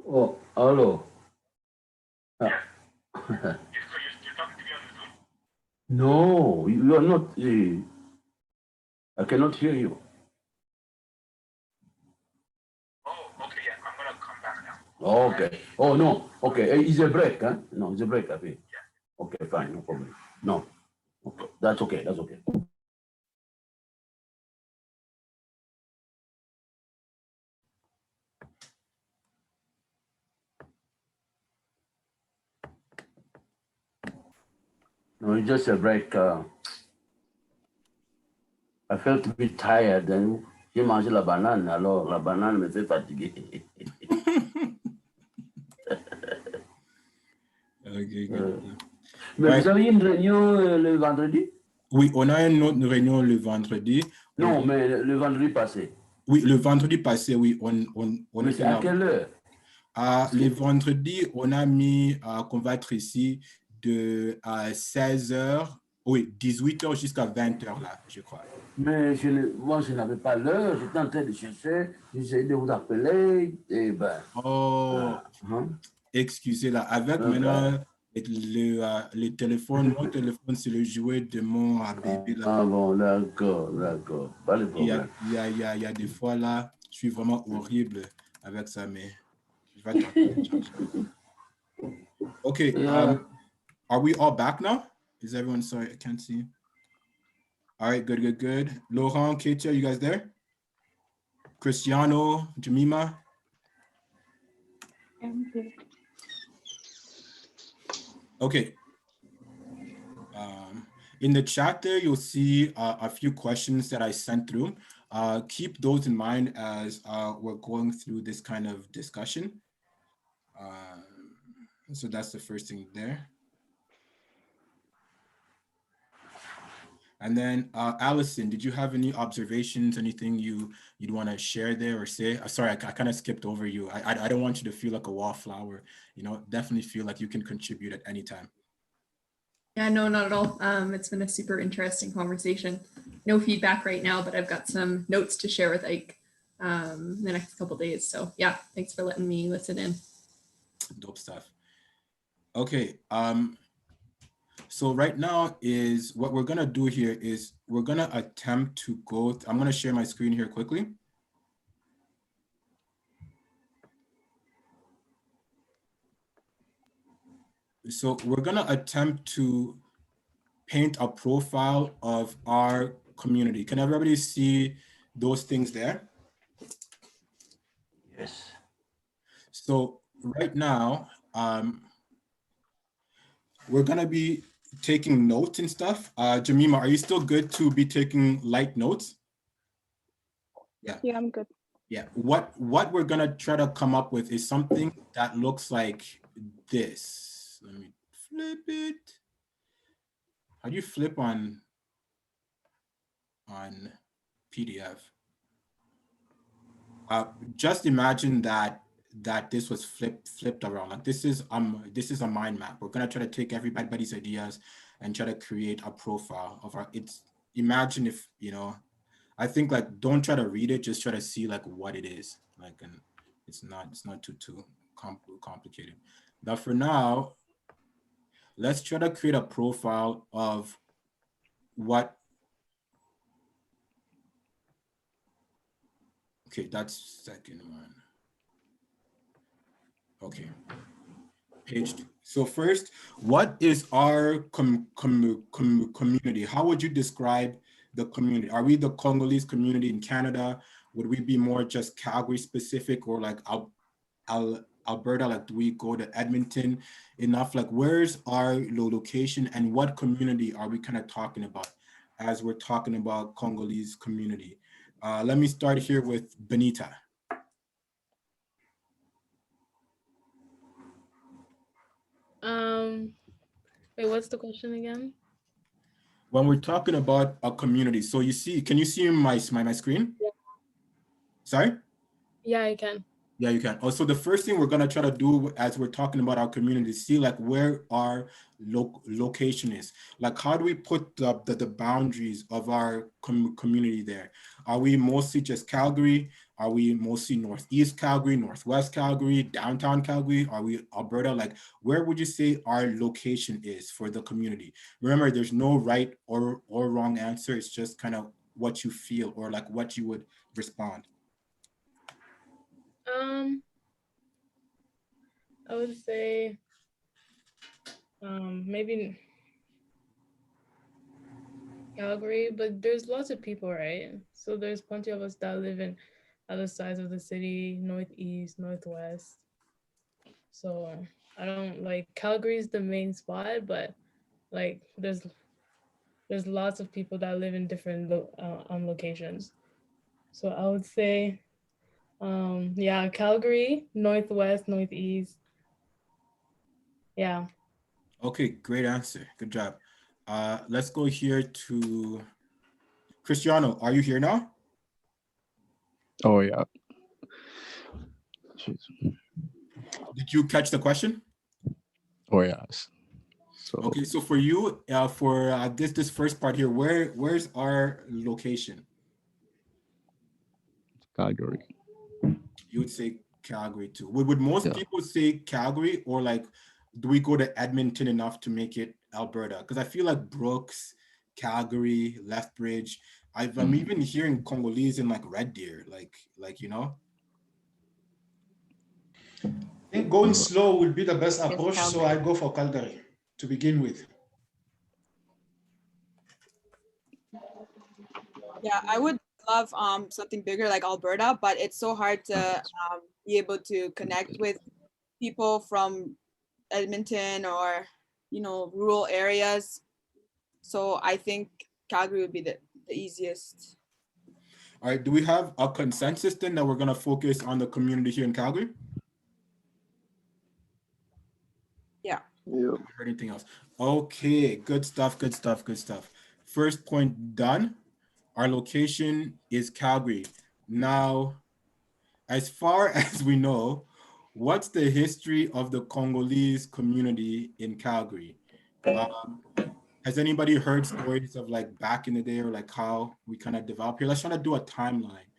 Oh, hello. No, you are not. I cannot hear you. Okay. Oh, no. Okay. It's a break, huh? No, it's a break, I think. Yeah. Okay, fine. No problem. No. Okay. That's okay. That's okay. No, it's just a break. I felt a bit tired and j'ai mangé la banane. Alors, la banane me fait fatiguer. Okay, good. Mais Ouais. vous avez une réunion le vendredi? Oui, on a une autre réunion le vendredi. Non, mais le vendredi passé. Oui, le vendredi passé, oui, on Mais était à là. quelle heure? Le vendredi, on a mis qu'on va être ici de 16h, oui, 18h jusqu'à 20h là, je crois. Mais moi, je n'avais pas l'heure, j'étais en train de chercher, j'essayais de vous appeler, et ben... Oh, excusez là, avec maintenant le téléphone, mon téléphone, c'est le jouet de mon bébé là. Ah bon, d'accord, d'accord, pas de problème. Il y a des fois là, je suis vraiment horrible avec ça, mais je vais tenter de changer. Okay, are we all back now? Is everyone, sorry, I can't see. All right, good, good, good. Laurent, Ketia, you guys there? Cristiano, Jemima? I'm here. Okay. In the chat there, you'll see a few questions that I sent through. Keep those in mind as we're going through this kind of discussion. So that's the first thing there. And then Allison, did you have any observations, anything you'd want to share there or say? Sorry, I kind of skipped over you. I don't want you to feel like a wallflower. You know, definitely feel like you can contribute at any time. Yeah, no, not at all. It's been a super interesting conversation. No feedback right now, but I've got some notes to share with Ike in the next couple of days. So yeah, thanks for letting me listen in. Dope stuff. Okay. So right now is what we're gonna do here is we're gonna attempt to go. I'm gonna share my screen here quickly. So we're gonna attempt to paint a profile of our community. Can everybody see those things there? Yes. So right now, we're gonna be taking notes and stuff. Jemima, are you still good to be taking light notes? Yeah. Yeah, I'm good. Yeah, what we're gonna try to come up with is something that looks like this. Let me flip it. How do you flip on PDF? Just imagine that this was flipped around. Like this is a mind map. We're gonna try to take everybody's ideas and try to create a profile of our. imagine if, I think like don't try to read it, just try to see like what it is. Like, and it's not too complicated. But for now, let's try to create a profile of what. Okay, that's second one. Okay, page 2. So first, what is our community? How would you describe the community? Are we the Congolese community in Canada? Would we be more just Calgary specific, or like Alberta? Like, do we go to Edmonton enough? Like, where's our location, and what community are we kind of talking about as we're talking about Congolese community? Let me start here with Benita. Wait, what's the question again? When we're talking about a community, so can you see my screen? Yeah. Sorry? Yeah, I can. Yeah, you can. Also, the first thing we're gonna try to do as we're talking about our community, see like where our location is. Like, how do we put the boundaries of our community there? Are we mostly just Calgary? Are we mostly Northeast Calgary, Northwest Calgary, downtown Calgary? Are we Alberta? Like, where would you say our location is for the community? Remember, there's no right or wrong answer. It's just kind of what you feel or like what you would respond. I would say maybe Calgary, but there's lots of people, right? So there's plenty of us that live in other sides of the city, northeast, northwest. So I don't like Calgary is the main spot, but like there's lots of people that live in different locations. So I would say yeah, Calgary, northwest, northeast. Yeah. Okay, great answer. Good job. Let's go here to Cristiano. Are you here now? Oh, yeah. Jeez. Did you catch the question? Oh, yes. So, okay, so for you, for this first part here, where's our location? Calgary. You would say Calgary too. Would most people say Calgary, or like, do we go to Edmonton enough to make it Alberta? Because I feel like Brooks, Calgary, Lethbridge. I'm even hearing Congolese in like Red Deer, like you know. I think going slow will be the best approach, so I go for Calgary to begin with. Yeah, I would love something bigger like Alberta, but it's so hard to be able to connect with people from Edmonton or rural areas. So I think Calgary would be the easiest. All right, do we have a consensus then that we're gonna focus on the community here in Calgary? Yeah. Yeah. Heard anything else? Okay, good stuff. First point done. Our location is Calgary. Now, as far as we know, what's the history of the Congolese community in Calgary? Has anybody heard stories of like back in the day, or like how we kind of developed here? Let's try to do a timeline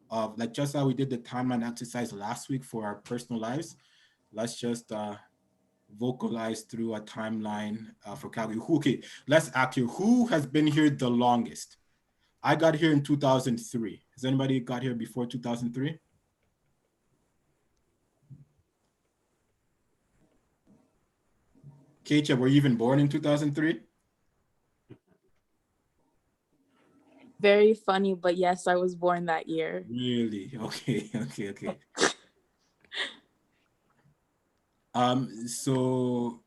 of like just how we did the timeline exercise last week for our personal lives. Let's just vocalize through a timeline for Calgary. Okay, let's act here. Who has been here the longest? I got here in 2003. Has anybody got here before 2003? Keisha, were you even born in 2003? Very funny, but yes, I was born that year. Really? Okay. So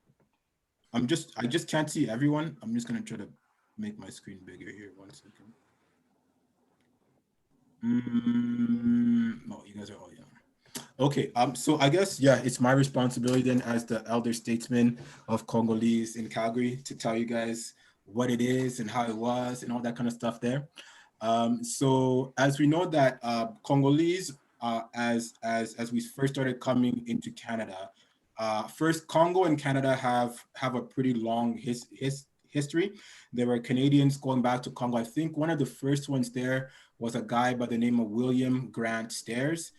I just can't see everyone. I'm just gonna try to make my screen bigger here. 1 second. No, you guys are all young. Okay, so I guess, yeah, it's my responsibility then as the elder statesman of Congolese in Calgary to tell you guys what it is and how it was and all that kind of stuff there. So as we know that Congolese, as we first started coming into Canada, first Congo and Canada have a pretty long history. There were Canadians going back to Congo. I think one of the first ones there was a guy by the name of William Grant Stairs.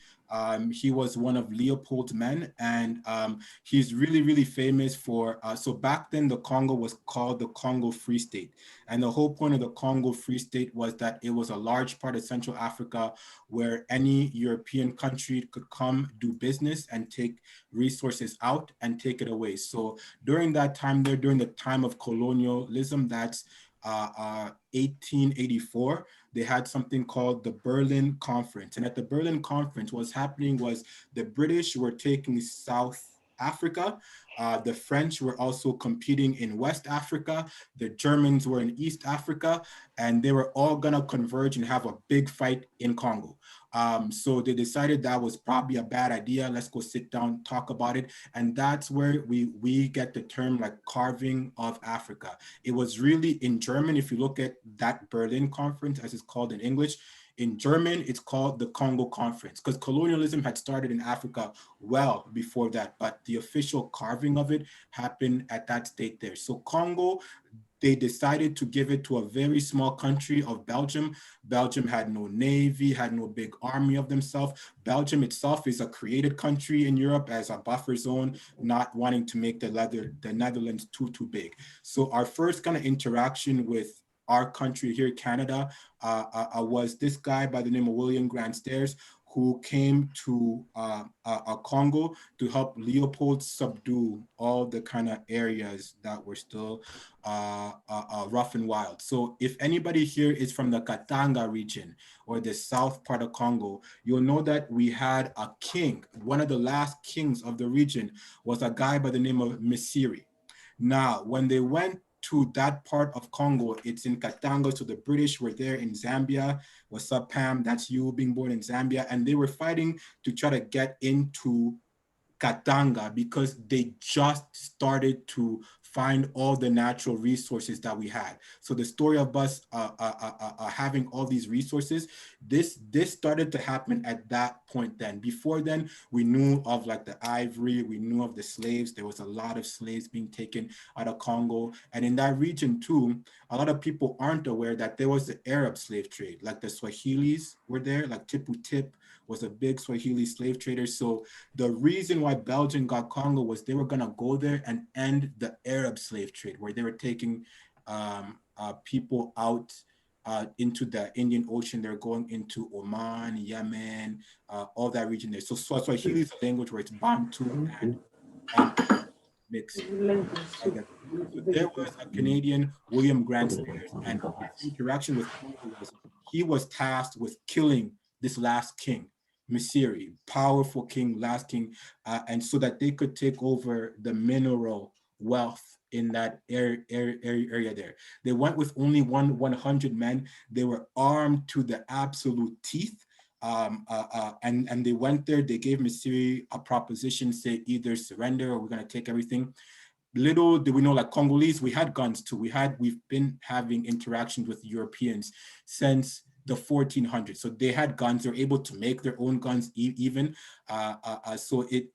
He was one of Leopold's men, and he's really, really famous for, so back then the Congo was called the Congo Free State. And the whole point of the Congo Free State was that it was a large part of Central Africa where any European country could come do business and take resources out and take it away. So during that time there, during the time of colonialism, that's 1884, they had something called the Berlin Conference. And at the Berlin Conference, what's happening was the British were taking South Africa. The French were also competing in West Africa. The Germans were in East Africa, and they were all gonna converge and have a big fight in Congo. So they decided that was probably a bad idea. Let's go sit down, talk about it. And that's where we get the term like carving of Africa. It was really in German. If you look at that Berlin Conference, as it's called in English, in German, it's called the Congo Conference, because colonialism had started in Africa well before that, but the official carving of it happened at that state there. So Congo, they decided to give it to a very small country of Belgium. Belgium had no navy, had no big army of themselves. Belgium itself is a created country in Europe as a buffer zone, not wanting to make the Netherlands too big. So our first kind of interaction with our country here, Canada, was this guy by the name of William Grant Stairs, who came to Congo to help Leopold subdue all the kind of areas that were still rough and wild. So if anybody here is from the Katanga region or the south part of Congo, you'll know that we had a king. One of the last kings of the region was a guy by the name of Misiri. Now, when they went to that part of Congo, it's in Katanga, so the British were there in Zambia. What's up, Pam? That's you being born in Zambia. And they were fighting to try to get into Katanga because they just started to find all the natural resources that we had. So the story of us having all these resources, this started to happen at that point then. Before then, we knew of like the ivory, we knew of the slaves. There was a lot of slaves being taken out of Congo. And in that region too, a lot of people aren't aware that there was the Arab slave trade, like the Swahilis were there, like Tipu Tip was a big Swahili slave trader. So the reason why Belgium got Congo was they were gonna go there and end the Arab slave trade, where they were taking people out into the Indian Ocean. They're going into Oman, Yemen, all that region there. So Swahili is a language where it's Bantu and mixed. So there was a Canadian, William Grant Stairs, and his interaction with Congo was he was tasked with killing this last king, Misiri, powerful king, last king, and so that they could take over the mineral wealth in that area there. They went with only 100 men. They were armed to the absolute teeth. And they went there, they gave Misiri a proposition, say either surrender or we're gonna take everything. Little did we know, like Congolese, we had guns too. We've been having interactions with Europeans since the 1400s. So they had guns, they're able to make their own guns even. So it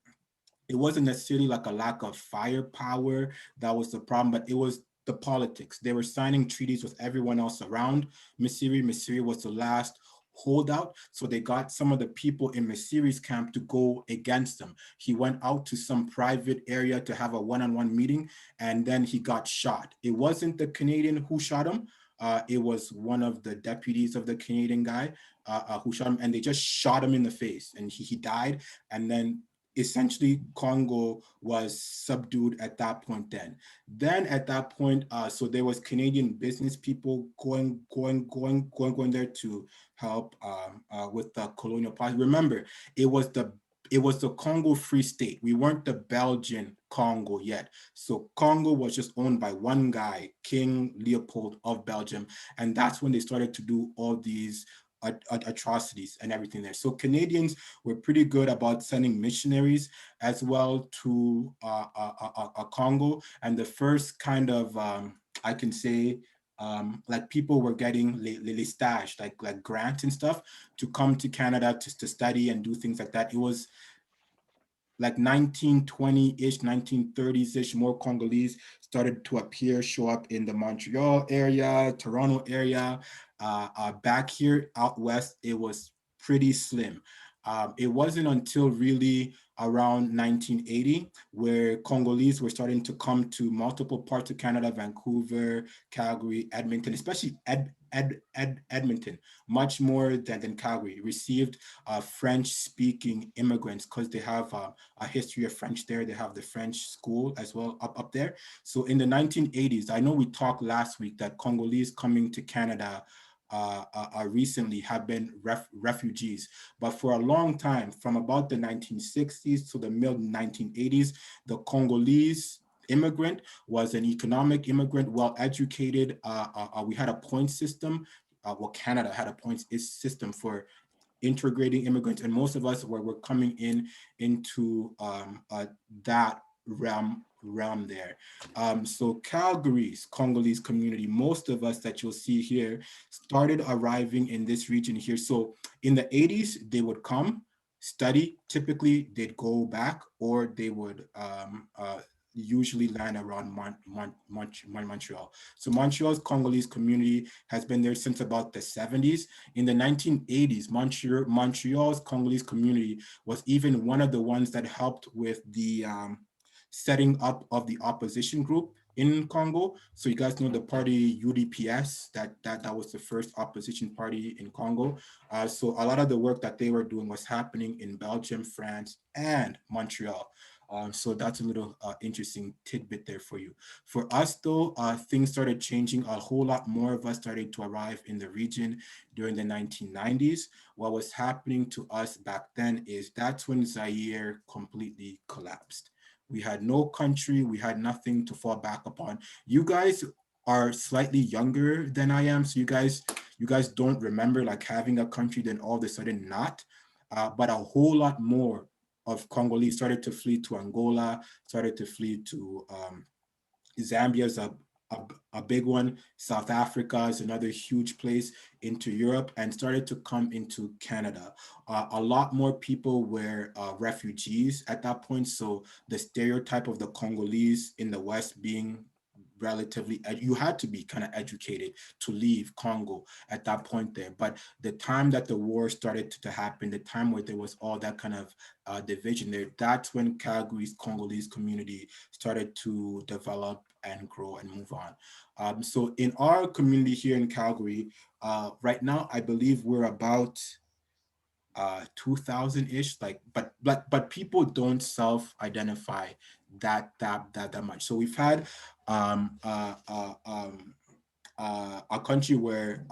wasn't necessarily like a lack of firepower that was the problem, but it was the politics. They were signing treaties with everyone else around Misiri. Misiri was the last holdout. So they got some of the people in Misiri's camp to go against them. He went out to some private area to have a one-on-one meeting, and then he got shot. It wasn't the Canadian who shot him. It was one of the deputies of the Canadian guy who shot him, and they just shot him in the face, and he died. And then essentially Congo was subdued at that point then. Then at that point, so there was Canadian business people going there to help with the colonial policy. Remember, it was the Congo Free State. We weren't the Belgian Congo yet. So Congo was just owned by one guy, King Leopold of Belgium. And that's when they started to do all these atrocities and everything there. So Canadians were pretty good about sending missionaries as well to Congo. And the first kind of, I can say, like people were getting les stages, like grants and stuff to come to Canada to study and do things like that. It was like 1920-ish, 1930s-ish, more Congolese started to appear, show up in the Montreal area, Toronto area. Back here out west, it was pretty slim. It wasn't until really around 1980 where Congolese were starting to come to multiple parts of Canada, Vancouver, Calgary, Edmonton, especially Edmonton, much more than Calgary, received French-speaking immigrants because they have a history of French there. They have the French school as well up there. So in the 1980s, I know we talked last week that Congolese coming to Canada recently have been refugees. But for a long time, from about the 1960s to the mid 1980s, the Congolese immigrant was an economic immigrant, well-educated. We had a point system. Well, Canada had a points system for integrating immigrants, and most of us were coming into that realm there. So Calgary's Congolese community, most of us that you'll see here started arriving in this region here. So in the 80s, they would come, study, typically they'd go back, or they would usually land around Montreal. So Montreal's Congolese community has been there since about the 70s. In the 1980s, Montreal's Congolese community was even one of the ones that helped with the setting up of the opposition group in Congo. So you guys know the party UDPS, that was the first opposition party in Congo. So a lot of the work that they were doing was happening in Belgium, France, and Montreal. So that's a little interesting tidbit there for you. For us though, things started changing. A whole lot more of us started to arrive in the region during the 1990s. What was happening to us back then is that's when Zaire completely collapsed. We had no country, we had nothing to fall back upon. You guys are slightly younger than I am, so you guys don't remember like having a country, then all of a sudden not. But a whole lot more of Congolese started to flee to Angola, started to flee to Zambia is a big one. South Africa is another huge place, into Europe, and started to come into Canada. A lot more people were refugees at that point. So the stereotype of the Congolese in the West being relatively, you had to be kind of educated to leave Congo at that point there. But the time that the war started to happen, the time where there was all that kind of division there, that's when Calgary's Congolese community started to develop and grow and move on. So in our community here in Calgary, right now, I believe we're about 2000-ish, like, but people don't self-identify that much. So we've had a country where,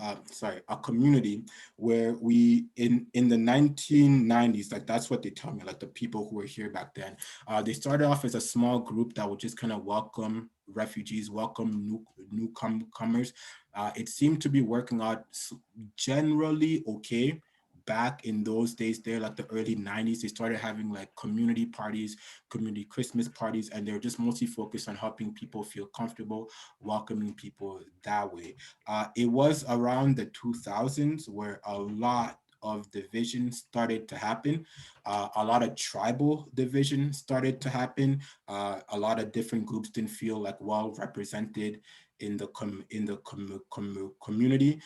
a community where we in the 1990s, like that's what they tell me, like the people who were here back then, they started off as a small group that would just kind of welcome refugees, welcome newcomers. It seemed to be working out generally okay. Back in those days there, like the early 90s, they started having like community parties, community Christmas parties, and they're just mostly focused on helping people feel comfortable, welcoming people that way. It was around the 2000s where a lot of division started to happen. A lot of tribal division started to happen. A lot of different groups didn't feel like well represented in the community.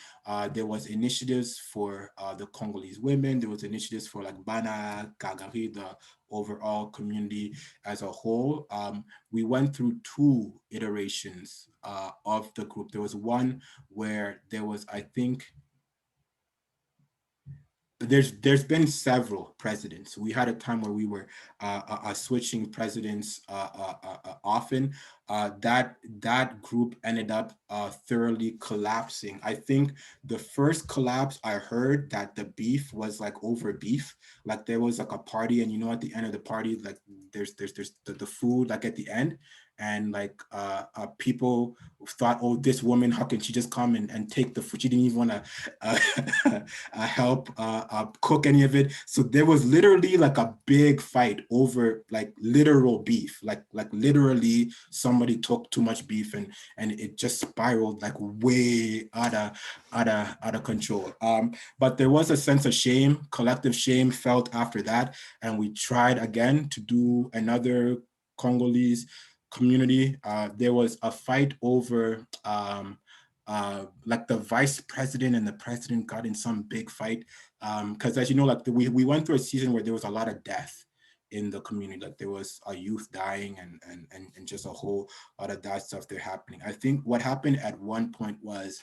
There was initiatives for the Congolese women. There was initiatives for like Bana, Kagari, the overall community as a whole. We went through two iterations of the group. There was one where there was, I think, there's been several presidents. We had a time where we were switching presidents often. That group ended up thoroughly collapsing. I think the first collapse I heard that the beef was like over beef. Like there was like a party, and at the end of the party, like there's the food like at the end. and like people thought, oh, this woman, how can she just come and take the food? She didn't even want to help cook any of it. So there was literally like a big fight over like literal beef, like literally somebody took too much beef and it just spiraled like way out of control. But there was a sense of shame, collective shame felt after that, and we tried again to do another Congolese community. There was a fight over like the vice president and the president got in some big fight, because as you know, like we went through a season where there was a lot of death in the community. Like there was a youth dying and just a whole lot of that stuff there happening. I think what happened at one point was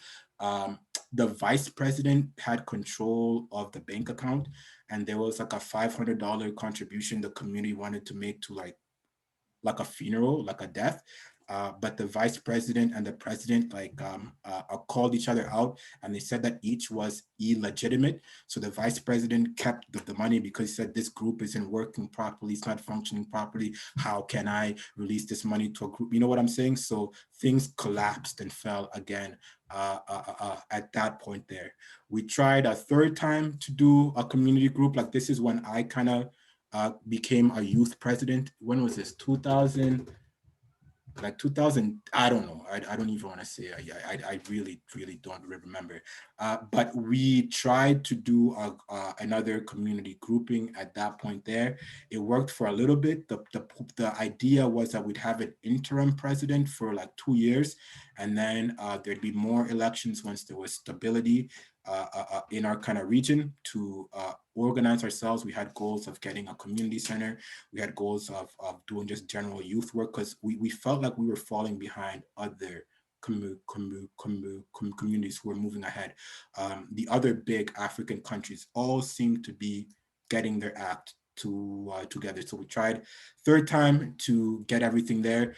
the vice president had control of the bank account, and there was like a $500 contribution the community wanted to make to like a funeral, like a death. But the vice president and the president called each other out, and they said that each was illegitimate. So the vice president kept the money because he said this group isn't working properly, it's not functioning properly. How can I release this money to a group? You know what I'm saying? So things collapsed and fell again at that point there. We tried a third time to do a community group. Like this is when I kind of became a youth president. When was this? 2000, I don't know. I don't even want to say. I really don't remember. But we tried to do another community grouping at that point there. It worked for a little bit. The idea was that we'd have an interim president for like 2 years, and then there'd be more elections once there was stability in our kind of region to organize ourselves. We had goals of getting a community center. We had goals of doing just general youth work, because we felt like we were falling behind other communities who were moving ahead. The other big African countries all seem to be getting their act together. So we tried third time to get everything there.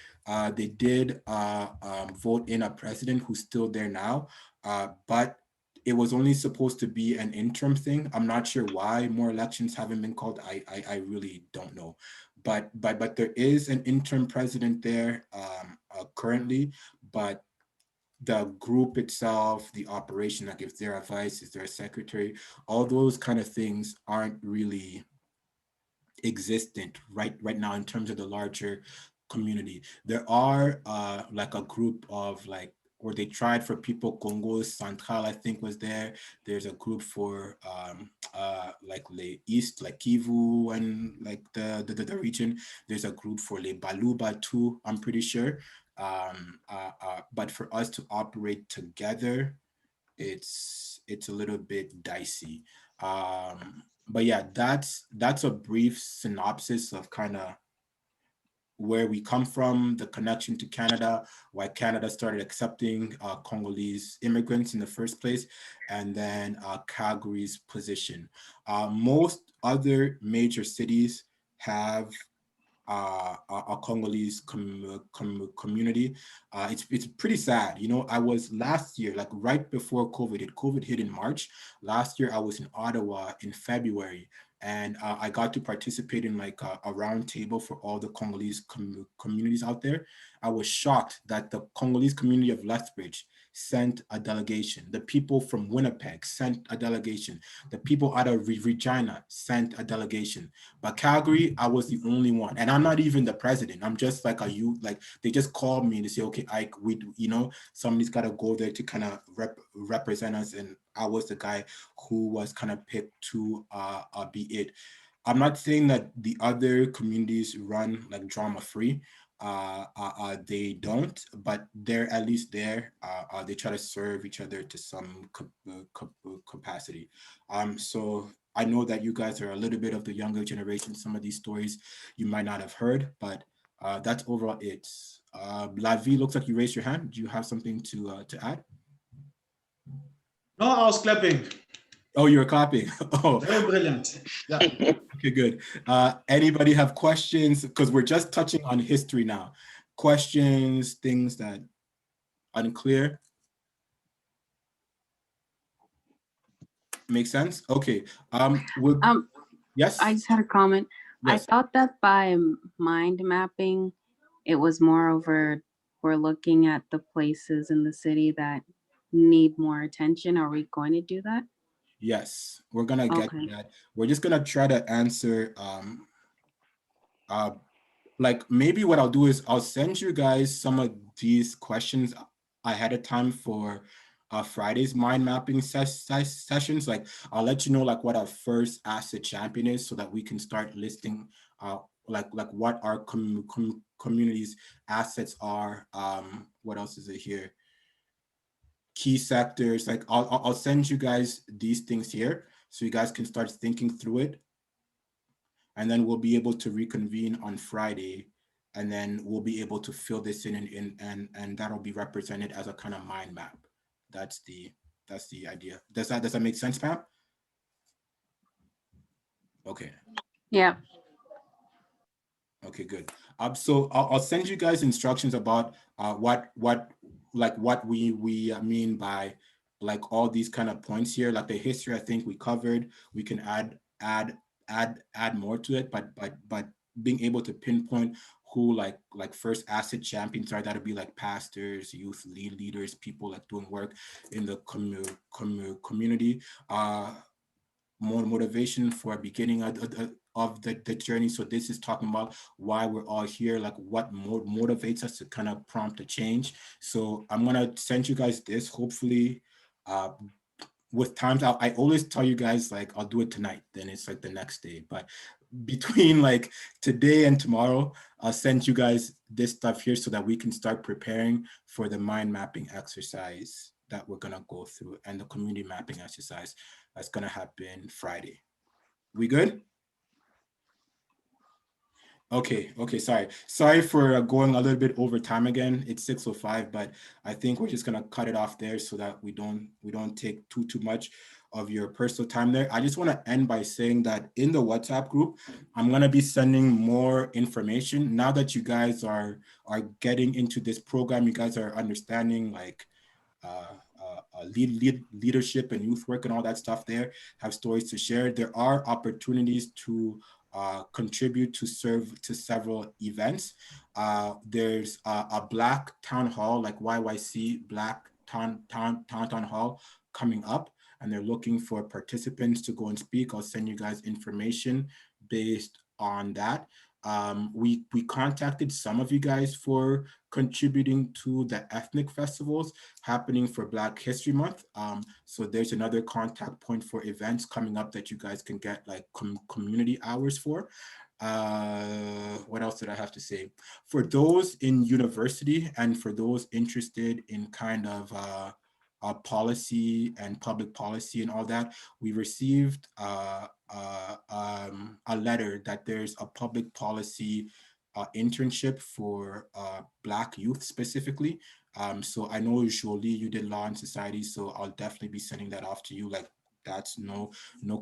They did vote in a president who's still there now, but it was only supposed to be an interim thing. I'm not sure why more elections haven't been called. I really don't know. But there is an interim president there currently, but the group itself, the operation, like if there are vice, is there a secretary, all those kind of things aren't really existent right now in terms of the larger community. There are like a group of like, or they tried for people, Congo Central, I think was there. There's a group for like the East, like Kivu and like the region. There's a group for Le Baluba too, I'm pretty sure. But for us to operate together, it's a little bit dicey. But yeah, that's a brief synopsis of kind of where we come from, the connection to Canada, why Canada started accepting Congolese immigrants in the first place, and then Calgary's position. Most other major cities have a Congolese community. It's pretty sad. You know, I was last year, like right before COVID hit in March. Last year, I was in Ottawa in February, and I got to participate in like a round table for all the Congolese communities out there. I was shocked that the Congolese community of Lethbridge sent a delegation. The people from Winnipeg sent a delegation. The people out of Regina sent a delegation. But Calgary, I was the only one. And I'm not even the president. I'm just like a youth, like they just called me and they say, okay, Ike, somebody's got to go there to kind of represent us. And I was the guy who was kind of picked to be it. I'm not saying that the other communities run like drama free. They don't, but they're at least there. They try to serve each other to some capacity. So I know that you guys are a little bit of the younger generation. Some of these stories you might not have heard, but that's overall it. Lavi, looks like you raised your hand. Do you have something to add? No, I was clapping. Oh, you're clapping. Oh, very brilliant. Yeah. Okay, good. Anybody have questions? Because we're just touching on history now. Questions, things that unclear. Make sense? Okay. Yes. I just had a comment. Yes. I thought that by mind mapping, It was moreover, we're looking at the places in the city that need more attention. Are we going to do that? Yes, we're gonna get to that. We're just gonna try to answer like maybe what I'll do is I'll send you guys some of these questions ahead of time for Friday's mind mapping sessions. Like I'll let you know like what our first asset champion is so that we can start listing like what our community's assets are. What else is it here? Key sectors. Like I'll send you guys these things here so you guys can start thinking through it, and then we'll be able to reconvene on Friday, and then we'll be able to fill this in and that'll be represented as a kind of mind map. That's the idea. Does that make sense, Pam? Okay. Yeah. Okay, good. So I'll send you guys instructions about what we mean by like all these kind of points here. Like the history, I think we covered. We can add more to it, but being able to pinpoint who like first asset champions are, that'll be like pastors, youth leaders, people like doing work in the community. More motivation for a beginning of the journey. So this is talking about why we're all here, like what motivates us to kind of prompt a change. So I'm gonna send you guys this, hopefully with times. I always tell you guys like I'll do it tonight, then it's like the next day, but between like today and tomorrow, I'll send you guys this stuff here so that we can start preparing for the mind mapping exercise that we're gonna go through and the community mapping exercise that's gonna happen Friday. We good? Okay, sorry for going a little bit over time again. It's 6:05, but I think we're just gonna cut it off there so that we don't take too much of your personal time there. I just want to end by saying that in the WhatsApp group, I'm gonna be sending more information now that you guys are getting into this program. You guys are understanding like leadership and youth work and all that stuff there, have stories to share. There are opportunities to contribute to serve to several events. There's a Black Town Hall, like YYC Black Town Hall coming up, and they're looking for participants to go and speak. I'll send you guys information based on that. We contacted some of you guys for contributing to the ethnic festivals happening for Black History Month. So there's another contact point for events coming up that you guys can get like community hours for. What else did I have to say? For those in university and for those interested in kind of policy and public policy and all that, we received a letter that there's a public policy internship for Black youth specifically. So I know usually you did law and society, so I'll definitely be sending that off to you. Like that's no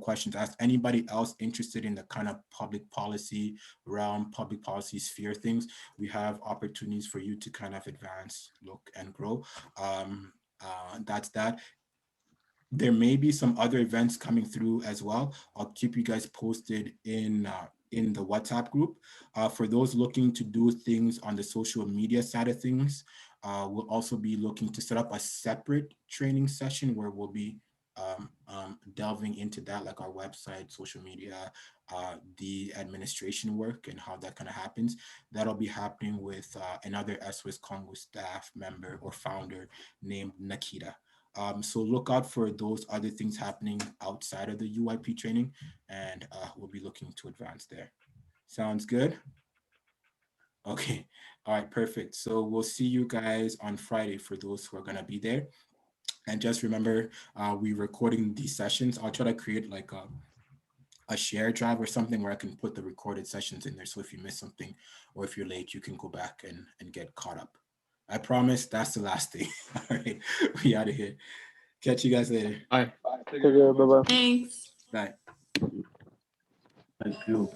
questions asked. Anybody else interested in the kind of public policy realm, public policy sphere things, we have opportunities for you to kind of advance, look, and grow. That's that. There may be some other events coming through as well. I'll keep you guys posted in the WhatsApp group. For those looking to do things on the social media side of things, we'll also be looking to set up a separate training session where we'll be delving into that, like our website, social media, the administration work and how that kind of happens. That'll be happening with another SOS Congo staff member or founder named Nikita. So look out for those other things happening outside of the UIP training, and we'll be looking to advance there. Sounds good? Okay, all right, perfect. So we'll see you guys on Friday for those who are gonna be there. And just remember, we're recording these sessions. I'll try to create like a share drive or something where I can put the recorded sessions in there. So if you miss something or if you're late, you can go back and get caught up. I promise that's the last thing. All right, we out of here. Catch you guys later. Bye. Take care. Bye-bye. Thanks. Bye. Thank you.